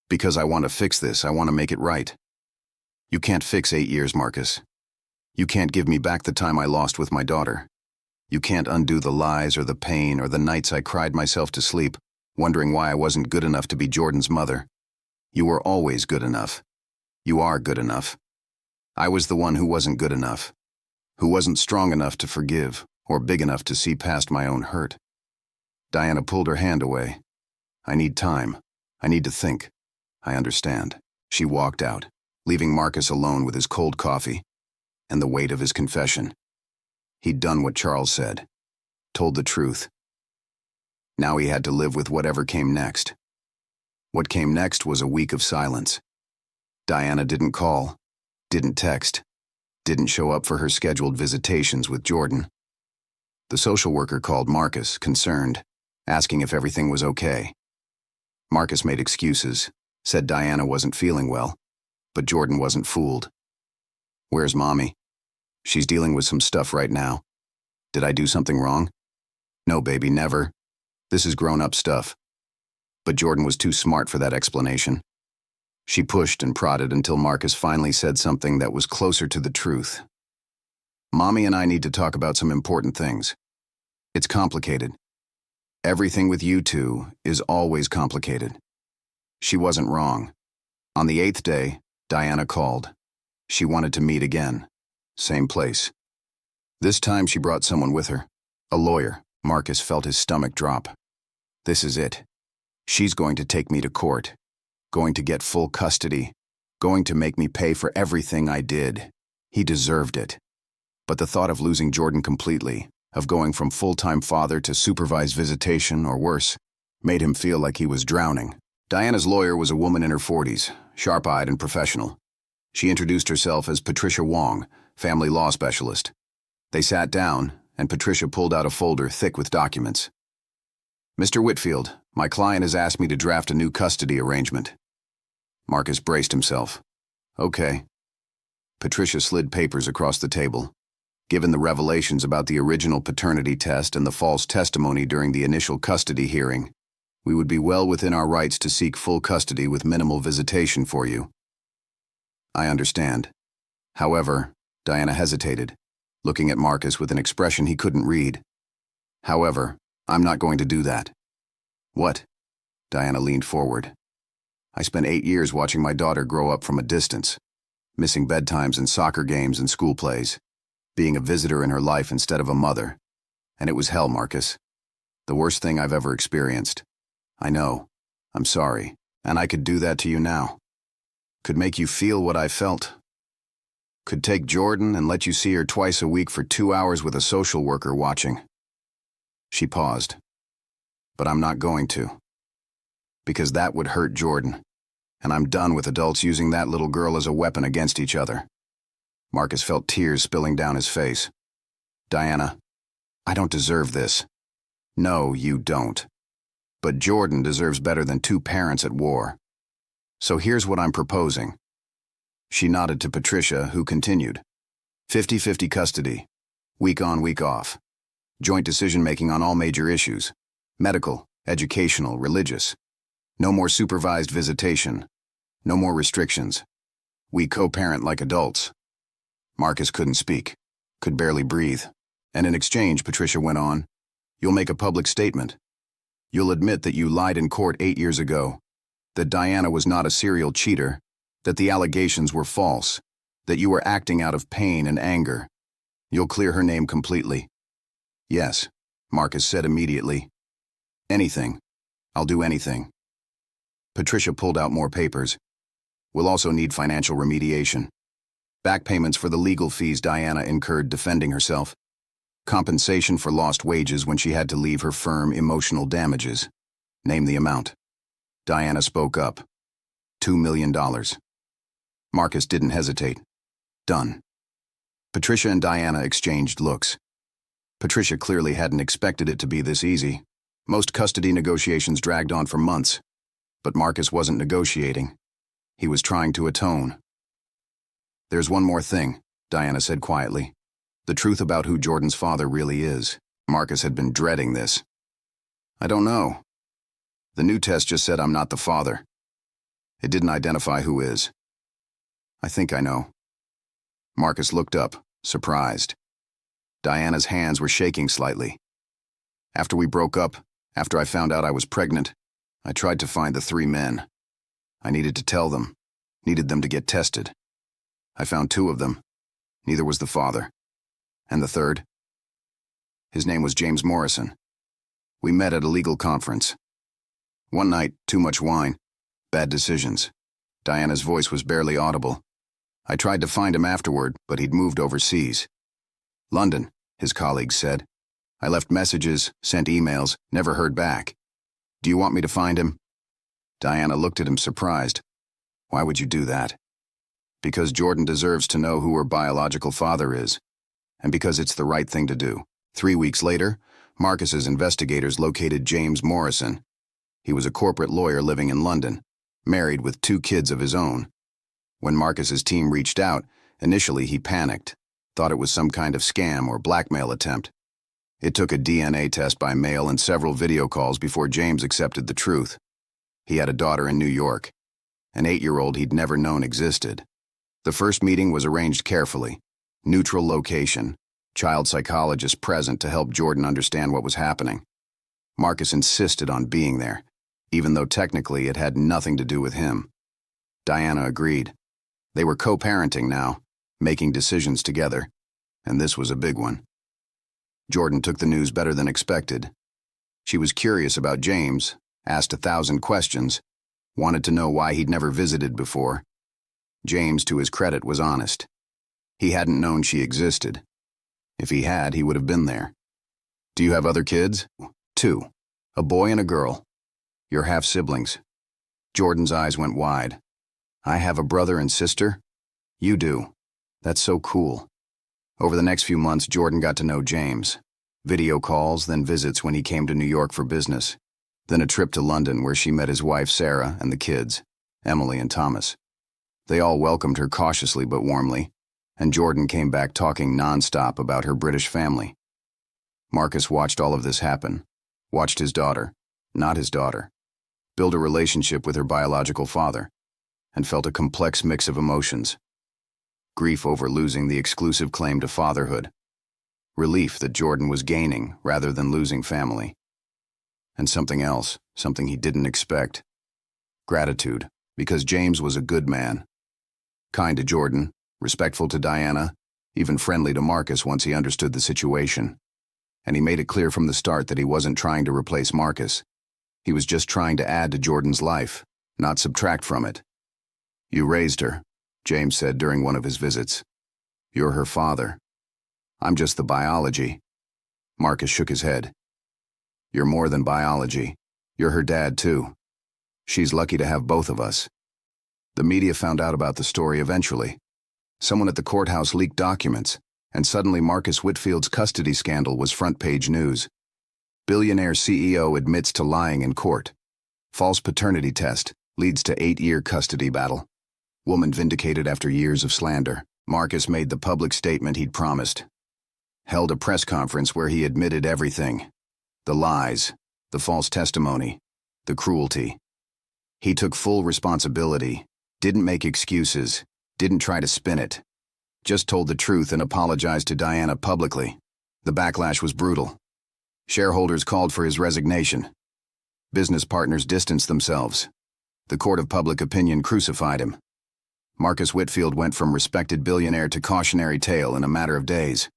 Because I want to fix this. I want to make it right. You can't fix 8 years, Marcus. You can't give me back the time I lost with my daughter. You can't undo the lies or the pain or the nights I cried myself to sleep, wondering why I wasn't good enough to be Jordan's mother. You were always good enough. You are good enough. I was the one who wasn't good enough, who wasn't strong enough to forgive or big enough to see past my own hurt. Diana pulled her hand away. I need time. I need to think. I understand. She walked out, leaving Marcus alone with his cold coffee and the weight of his confession. He'd done what Charles said, told the truth. Now he had to live with whatever came next. What came next was a week of silence. Diana didn't call, didn't text, didn't show up for her scheduled visitations with Jordan. The social worker called Marcus, concerned, asking if everything was okay. Marcus made excuses, said Diana wasn't feeling well, but Jordan wasn't fooled. Where's Mommy? She's dealing with some stuff right now. Did I do something wrong? No, baby, never. This is grown-up stuff. But Jordan was too smart for that explanation. She pushed and prodded until Marcus finally said something that was closer to the truth. Mommy and I need to talk about some important things. It's complicated. Everything with you two is always complicated. She wasn't wrong. On the 8th day, Diana called. She wanted to meet again. Same place. This time she brought someone with her. A lawyer. Marcus felt his stomach drop. This is it. She's going to take me to court. Going to get full custody. Going to make me pay for everything I did. He deserved it. But the thought of losing Jordan completely, of going from full-time father to supervised visitation or worse, made him feel like he was drowning. Diana's lawyer was a woman in her 40s, sharp-eyed and professional. She introduced herself as Patricia Wong, family law specialist. They sat down, and Patricia pulled out a folder thick with documents. Mr. Whitfield, my client has asked me to draft a new custody arrangement. Marcus braced himself. Okay. Patricia slid papers across the table. Given the revelations about the original paternity test and the false testimony during the initial custody hearing, we would be well within our rights to seek full custody with minimal visitation for you. I understand. However, Diana hesitated, looking at Marcus with an expression he couldn't read. However, I'm not going to do that. What? Diana leaned forward. I spent 8 years watching my daughter grow up from a distance, missing bedtimes and soccer games and school plays, being a visitor in her life instead of a mother. And it was hell, Marcus. The worst thing I've ever experienced. I know. I'm sorry. And I could do that to you now. Could make you feel what I felt. Could take Jordan and let you see her twice a week for 2 hours with a social worker watching. She paused. But I'm not going to. Because that would hurt Jordan. And I'm done with adults using that little girl as a weapon against each other. Marcus felt tears spilling down his face. Diana, I don't deserve this. No, you don't. But Jordan deserves better than 2 parents at war. So here's what I'm proposing. She nodded to Patricia, who continued. 50-50 custody. Week on, week off. Joint decision-making on all major issues. Medical, educational, religious. No more supervised visitation. No more restrictions. We co-parent like adults. Marcus couldn't speak, could barely breathe. And in exchange, Patricia went on, you'll make a public statement. You'll admit that you lied in court 8 years ago, that Diana was not a serial cheater, that the allegations were false, that you were acting out of pain and anger. You'll clear her name completely. Yes, Marcus said immediately. Anything. I'll do anything. Patricia pulled out more papers. We'll also need financial remediation. Back payments for the legal fees Diana incurred defending herself. Compensation for lost wages when she had to leave her firm, emotional damages. Name the amount. Diana spoke up. $2 million. Marcus didn't hesitate. Done. Patricia and Diana exchanged looks. Patricia clearly hadn't expected it to be this easy. Most custody negotiations dragged on for months. But Marcus wasn't negotiating. He was trying to atone. There's one more thing, Diana said quietly. The truth about who Jordan's father really is. Marcus had been dreading this. I don't know. The new test just said I'm not the father. It didn't identify who is. I think I know. Marcus looked up, surprised. Diana's hands were shaking slightly. After we broke up, after I found out I was pregnant, I tried to find the 3 men. I needed to tell them, needed them to get tested. I found 2 of them. Neither was the father. And the third? His name was James Morrison. We met at a legal conference. One night, too much wine, bad decisions. Diana's voice was barely audible. I tried to find him afterward, but he'd moved overseas. London, his colleagues said. I left messages, sent emails, never heard back. Do you want me to find him? Diana looked at him surprised. Why would you do that? Because Jordan deserves to know who her biological father is, and because it's the right thing to do. 3 weeks later, Marcus's investigators located James Morrison. He was a corporate lawyer living in London, married with 2 kids of his own. When Marcus's team reached out, initially he panicked, thought it was some kind of scam or blackmail attempt. It took a DNA test by mail and several video calls before James accepted the truth. He had a daughter in New York, an 8-year-old he'd never known existed. The first meeting was arranged carefully. Neutral location, child psychologist present to help Jordan understand what was happening. Marcus insisted on being there, even though technically it had nothing to do with him. Diana agreed. They were co-parenting now, making decisions together, and this was a big one. Jordan took the news better than expected. She was curious about James, asked 1,000 questions, wanted to know why he'd never visited before. James, to his credit, was honest. He hadn't known she existed. If he had, he would have been there. Do you have other kids? 2. A boy and a girl. You're half-siblings. Jordan's eyes went wide. I have a brother and sister? You do. That's so cool. Over the next few months, Jordan got to know James. Video calls, then visits when he came to New York for business. Then a trip to London where she met his wife Sarah and the kids, Emily and Thomas. They all welcomed her cautiously but warmly, and Jordan came back talking nonstop about her British family. Marcus watched all of this happen, watched his daughter, not his daughter, build a relationship with her biological father, and felt a complex mix of emotions. Grief over losing the exclusive claim to fatherhood. Relief that Jordan was gaining rather than losing family. And something else, something he didn't expect. Gratitude, because James was a good man. Kind to Jordan, respectful to Diana, even friendly to Marcus once he understood the situation. And he made it clear from the start that he wasn't trying to replace Marcus. He was just trying to add to Jordan's life, not subtract from it. You raised her, James said during one of his visits. You're her father. I'm just the biology. Marcus shook his head. You're more than biology. You're her dad, too. She's lucky to have both of us. The media found out about the story eventually. Someone at the courthouse leaked documents, and suddenly Marcus Whitfield's custody scandal was front-page news. Billionaire CEO admits to lying in court. False paternity test leads to 8-year custody battle. Woman vindicated after years of slander. Marcus made the public statement he'd promised. Held a press conference where he admitted everything. The lies, the false testimony, the cruelty. He took full responsibility, didn't make excuses, didn't try to spin it. Just told the truth and apologized to Diana publicly. The backlash was brutal. Shareholders called for his resignation. Business partners distanced themselves. The court of public opinion crucified him. Marcus Whitfield went from respected billionaire to cautionary tale in a matter of days.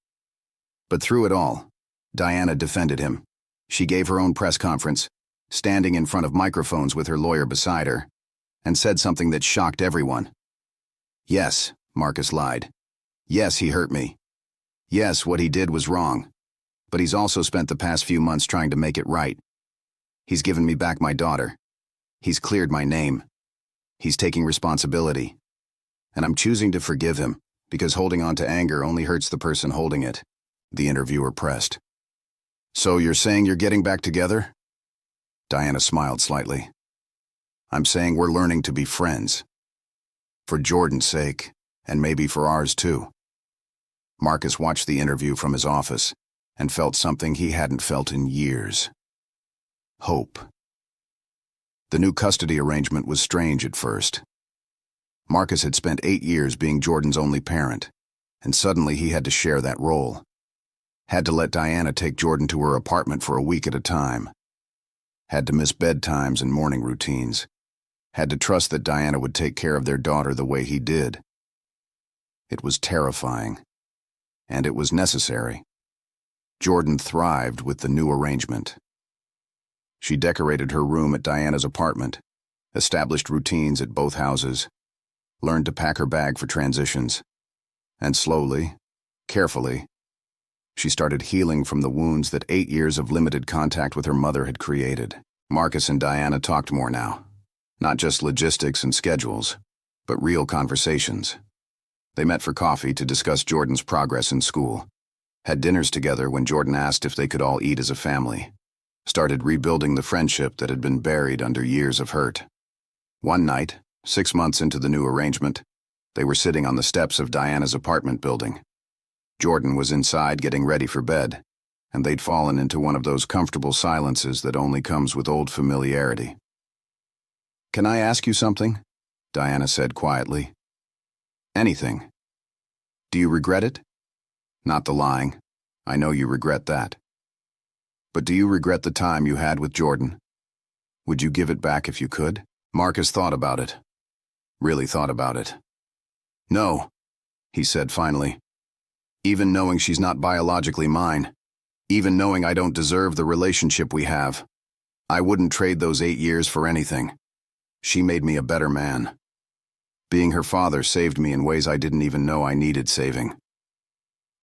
But through it all, Diana defended him. She gave her own press conference, standing in front of microphones with her lawyer beside her, and said something that shocked everyone. Yes, Marcus lied. Yes, he hurt me. Yes, what he did was wrong. But he's also spent the past few months trying to make it right. He's given me back my daughter. He's cleared my name. He's taking responsibility. And I'm choosing to forgive him, because holding on to anger only hurts the person holding it. The interviewer pressed. So you're saying you're getting back together? Diana smiled slightly. I'm saying we're learning to be friends. For Jordan's sake, and maybe for ours too. Marcus watched the interview from his office and felt something he hadn't felt in years. Hope. The new custody arrangement was strange at first. Marcus had spent 8 years being Jordan's only parent, and suddenly he had to share that role. Had to let Diana take Jordan to her apartment for a week at a time. Had to miss bedtimes and morning routines. Had to trust that Diana would take care of their daughter the way he did. It was terrifying, and it was necessary. Jordan thrived with the new arrangement. She decorated her room at Diana's apartment, established routines at both houses, learned to pack her bag for transitions, and slowly, carefully, she started healing from the wounds that 8 years of limited contact with her mother had created. Marcus and Diana talked more now. Not just logistics and schedules, but real conversations. They met for coffee to discuss Jordan's progress in school, had dinners together when Jordan asked if they could all eat as a family, started rebuilding the friendship that had been buried under years of hurt. One night, 6 months into the new arrangement, they were sitting on the steps of Diana's apartment building. Jordan was inside getting ready for bed, and they'd fallen into one of those comfortable silences that only comes with old familiarity. Can I ask you something? Diana said quietly. Anything. Do you regret it? Not the lying. I know you regret that. But do you regret the time you had with Jordan? Would you give it back if you could? Marcus thought about it. Really thought about it. No, he said finally. Even knowing she's not biologically mine, even knowing I don't deserve the relationship we have, I wouldn't trade those 8 years for anything. She made me a better man. Being her father saved me in ways I didn't even know I needed saving.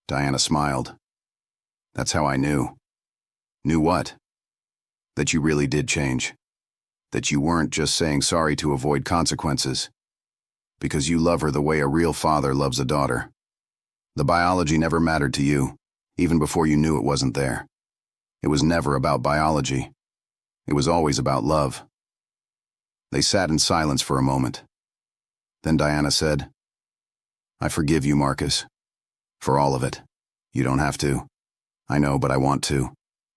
Diana smiled. That's how I knew. Knew what? That you really did change. That you weren't just saying sorry to avoid consequences. Because you love her the way a real father loves a daughter. The biology never mattered to you, even before you knew it wasn't there. It was never about biology. It was always about love. They sat in silence for a moment. Then Diana said, I forgive you, Marcus. For all of it. You don't have to. I know, but I want to.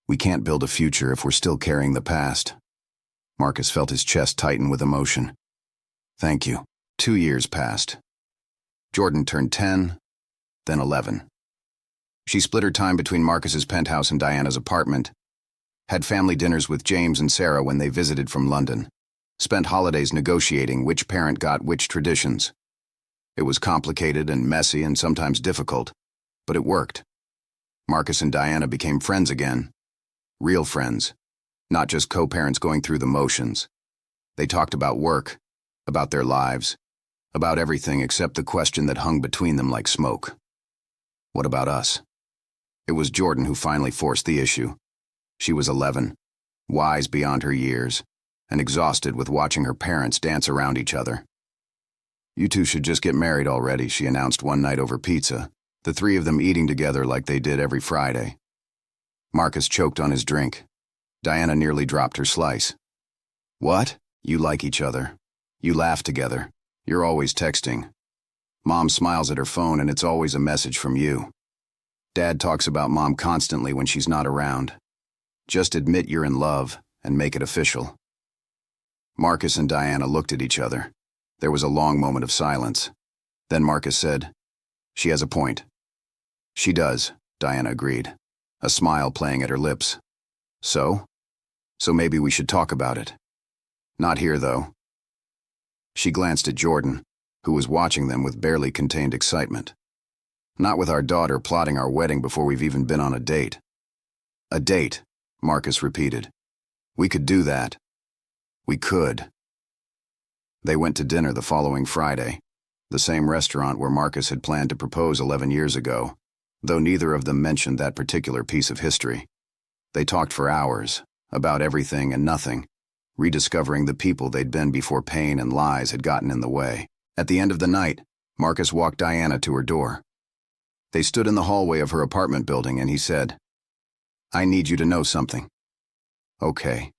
We can't build a future if we're still carrying the past. Marcus felt his chest tighten with emotion. Thank you. 2 years passed. Jordan turned 10, then 11. She split her time between Marcus's penthouse and Diana's apartment, had family dinners with James and Sarah when they visited from London, spent holidays negotiating which parent got which traditions. It was complicated and messy and sometimes difficult, but it worked. Marcus and Diana became friends again. Real friends, not just co-parents going through the motions. They talked about work, about their lives, about everything except the question that hung between them like smoke. What about us? It was Jordan who finally forced the issue. She was 11, wise beyond her years, and exhausted with watching her parents dance around each other. You two should just get married already, she announced one night over pizza, the three of them eating together like they did every Friday. Marcus choked on his drink. Diana nearly dropped her slice. What? You like each other. You laugh together. You're always texting. Mom smiles at her phone and it's always a message from you. Dad talks about Mom constantly when she's not around. Just admit you're in love and make it official. Marcus and Diana looked at each other. There was a long moment of silence. Then Marcus said, She has a point. She does, Diana agreed, a smile playing at her lips. So? So maybe we should talk about it. Not here, though. She glanced at Jordan, who was watching them with barely contained excitement. Not with our daughter plotting our wedding before we've even been on a date. A date, Marcus repeated. We could do that. We could. They went to dinner the following Friday, the same restaurant where Marcus had planned to propose 11 years ago, though neither of them mentioned that particular piece of history. They talked for hours, about everything and nothing, rediscovering the people they'd been before pain and lies had gotten in the way. At the end of the night, Marcus walked Diana to her door. They stood in the hallway of her apartment building and he said, "I need you to know something." "Okay."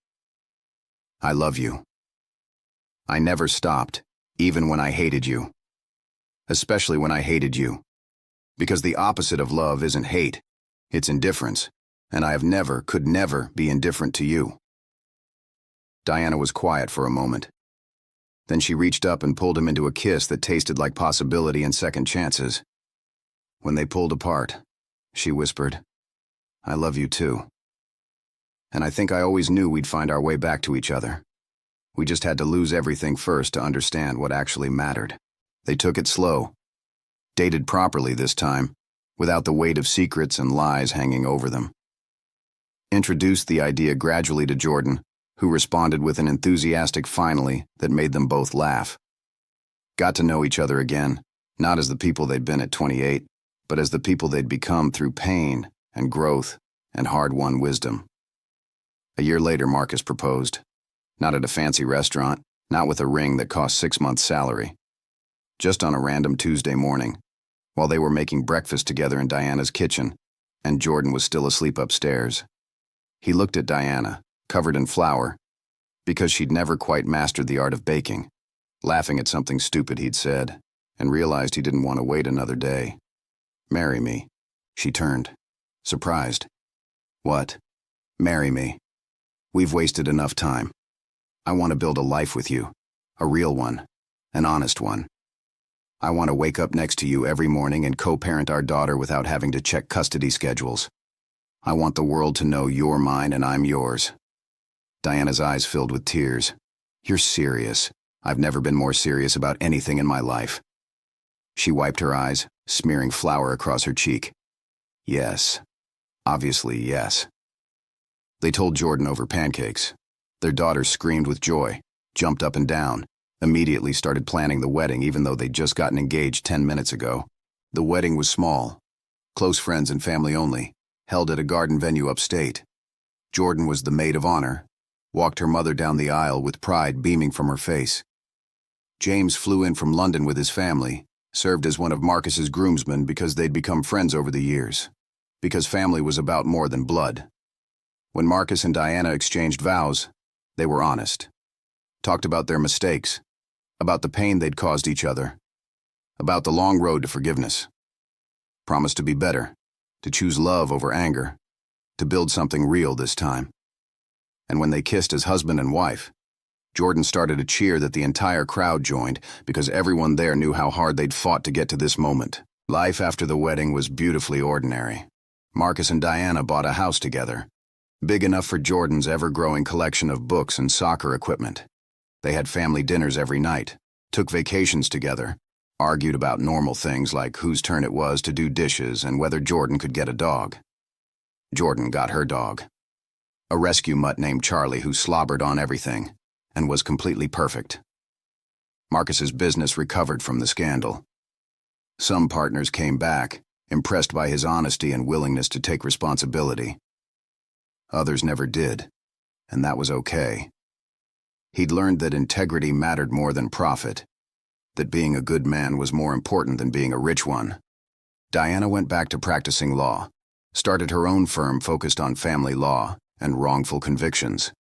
"I love you. I never stopped, even when I hated you. Especially when I hated you. Because the opposite of love isn't hate, it's indifference, and I could never be indifferent to you." Diana was quiet for a moment. Then she reached up and pulled him into a kiss that tasted like possibility and second chances. When they pulled apart, she whispered, "I love you too. And I think I always knew we'd find our way back to each other. We just had to lose everything first to understand what actually mattered." They took it slow, dated properly this time, without the weight of secrets and lies hanging over them. Introduced the idea gradually to Jordan, who responded with an enthusiastic finally that made them both laugh. Got to know each other again, not as the people they'd been at 28, but as the people they'd become through pain and growth and hard-won wisdom. A year later, Marcus proposed. Not at a fancy restaurant, not with a ring that cost 6 months' salary. Just on a random Tuesday morning, while they were making breakfast together in Diana's kitchen, and Jordan was still asleep upstairs. He looked at Diana, covered in flour, because she'd never quite mastered the art of baking, laughing at something stupid he'd said, and realized he didn't want to wait another day. "Marry me." She turned, surprised. "What?" "Marry me. We've wasted enough time. I want to build a life with you, a real one, an honest one. I want to wake up next to you every morning and co-parent our daughter without having to check custody schedules. I want the world to know you're mine and I'm yours." Diana's eyes filled with tears. "You're serious. I've never been more serious about anything in my life." She wiped her eyes, smearing flour across her cheek. "Yes. Obviously, yes." They told Jordan over pancakes. Their daughter screamed with joy, jumped up and down, immediately started planning the wedding even though they'd just gotten engaged 10 minutes ago. The wedding was small, close friends and family only, held at a garden venue upstate. Jordan was the maid of honor, walked her mother down the aisle with pride beaming from her face. James flew in from London with his family, served as one of Marcus's groomsmen because they'd become friends over the years, because family was about more than blood. When Marcus and Diana exchanged vows, they were honest, talked about their mistakes, about the pain they'd caused each other, about the long road to forgiveness. Promised to be better, to choose love over anger, to build something real this time. And when they kissed as husband and wife, Jordan started a cheer that the entire crowd joined because everyone there knew how hard they'd fought to get to this moment. Life after the wedding was beautifully ordinary. Marcus and Diana bought a house together, big enough for Jordan's ever-growing collection of books and soccer equipment. They had family dinners every night, took vacations together, argued about normal things like whose turn it was to do dishes and whether Jordan could get a dog. Jordan got her dog. A rescue mutt named Charlie who slobbered on everything and was completely perfect. Marcus's business recovered from the scandal. Some partners came back, impressed by his honesty and willingness to take responsibility. Others never did, and that was okay. He'd learned that integrity mattered more than profit, that being a good man was more important than being a rich one. Diana went back to practicing law, started her own firm focused on family law and wrongful convictions.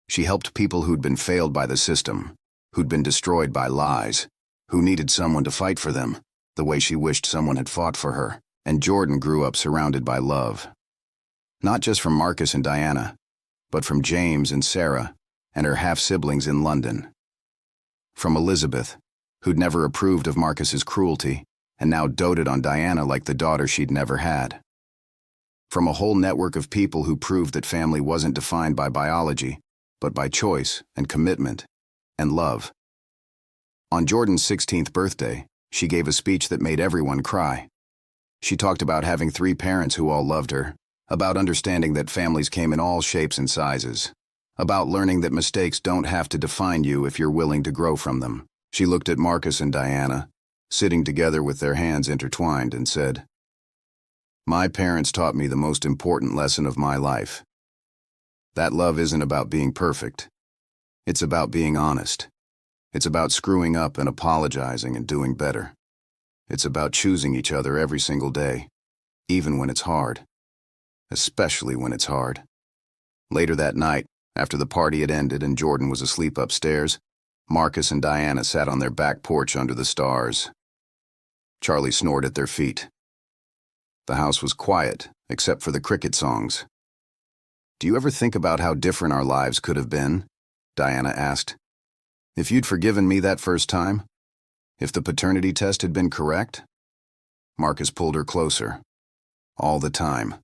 She helped people who'd been failed by the system, who'd been destroyed by lies, who needed someone to fight for them, the way she wished someone had fought for her. And Jordan grew up surrounded by love. Not just from Marcus and Diana, but from James and Sarah and her half-siblings in London. From Elizabeth, who'd never approved of Marcus's cruelty and now doted on Diana like the daughter she'd never had. From a whole network of people who proved that family wasn't defined by biology, but by choice and commitment and love. On Jordan's 16th birthday, she gave a speech that made everyone cry. She talked about having 3 parents who all loved her, about understanding that families came in all shapes and sizes, about learning that mistakes don't have to define you if you're willing to grow from them. She looked at Marcus and Diana, sitting together with their hands intertwined, and said, My parents taught me the most important lesson of my life. That love isn't about being perfect. It's about being honest. It's about screwing up and apologizing and doing better. It's about choosing each other every single day, even when it's hard. Especially when it's hard. Later that night, after the party had ended and Jordan was asleep upstairs, Marcus and Diana sat on their back porch under the stars. Charlie snored at their feet. The house was quiet, except for the cricket songs. "Do you ever think about how different our lives could have been?" Diana asked. "If you'd forgiven me that first time? If the paternity test had been correct?" Marcus pulled her closer. "All the time.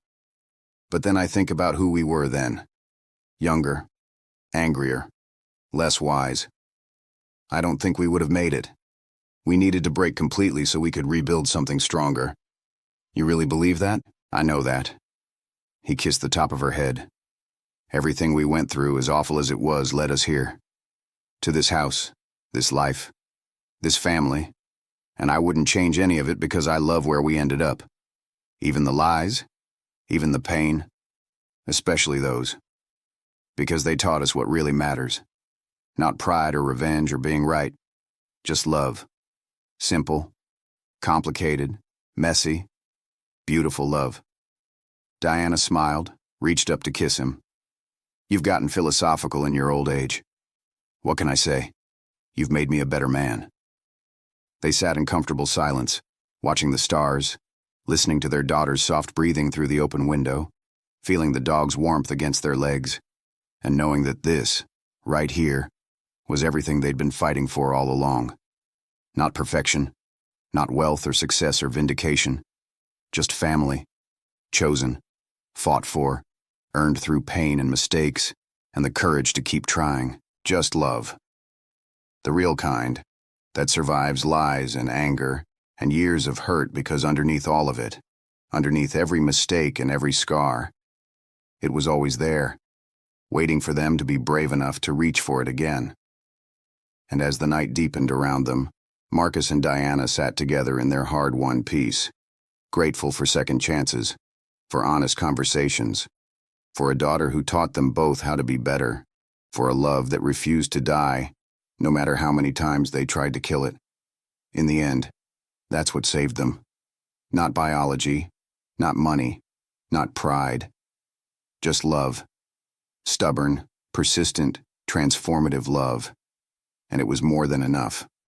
But then I think about who we were then. Younger, angrier, less wise. I don't think we would have made it. We needed to break completely so we could rebuild something stronger. You really believe that? I know that." He kissed the top of her head. "Everything we went through, as awful as it was, led us here. To this house, this life, this family, and I wouldn't change any of it because I love where we ended up. Even the lies, even the pain, especially those. Because they taught us what really matters. Not pride or revenge or being right. Just love. Simple, complicated, messy, beautiful love." Diana smiled, reached up to kiss him. "You've gotten philosophical in your old age. What can I say? You've made me a better man." They sat in comfortable silence, watching the stars, listening to their daughter's soft breathing through the open window, feeling the dog's warmth against their legs, and knowing that this, right here, was everything they'd been fighting for all along. Not perfection, not wealth or success or vindication, just family, chosen, fought for, earned through pain and mistakes, and the courage to keep trying. Just love. The real kind, that survives lies and anger and years of hurt, because underneath all of it, underneath every mistake and every scar, it was always there, waiting for them to be brave enough to reach for it again. And as the night deepened around them, Marcus and Diana sat together in their hard-won peace, grateful for second chances, for honest conversations, for a daughter who taught them both how to be better, for a love that refused to die, no matter how many times they tried to kill it. In the end, that's what saved them. Not biology, not money, not pride. Just love. Stubborn, persistent, transformative love. And it was more than enough.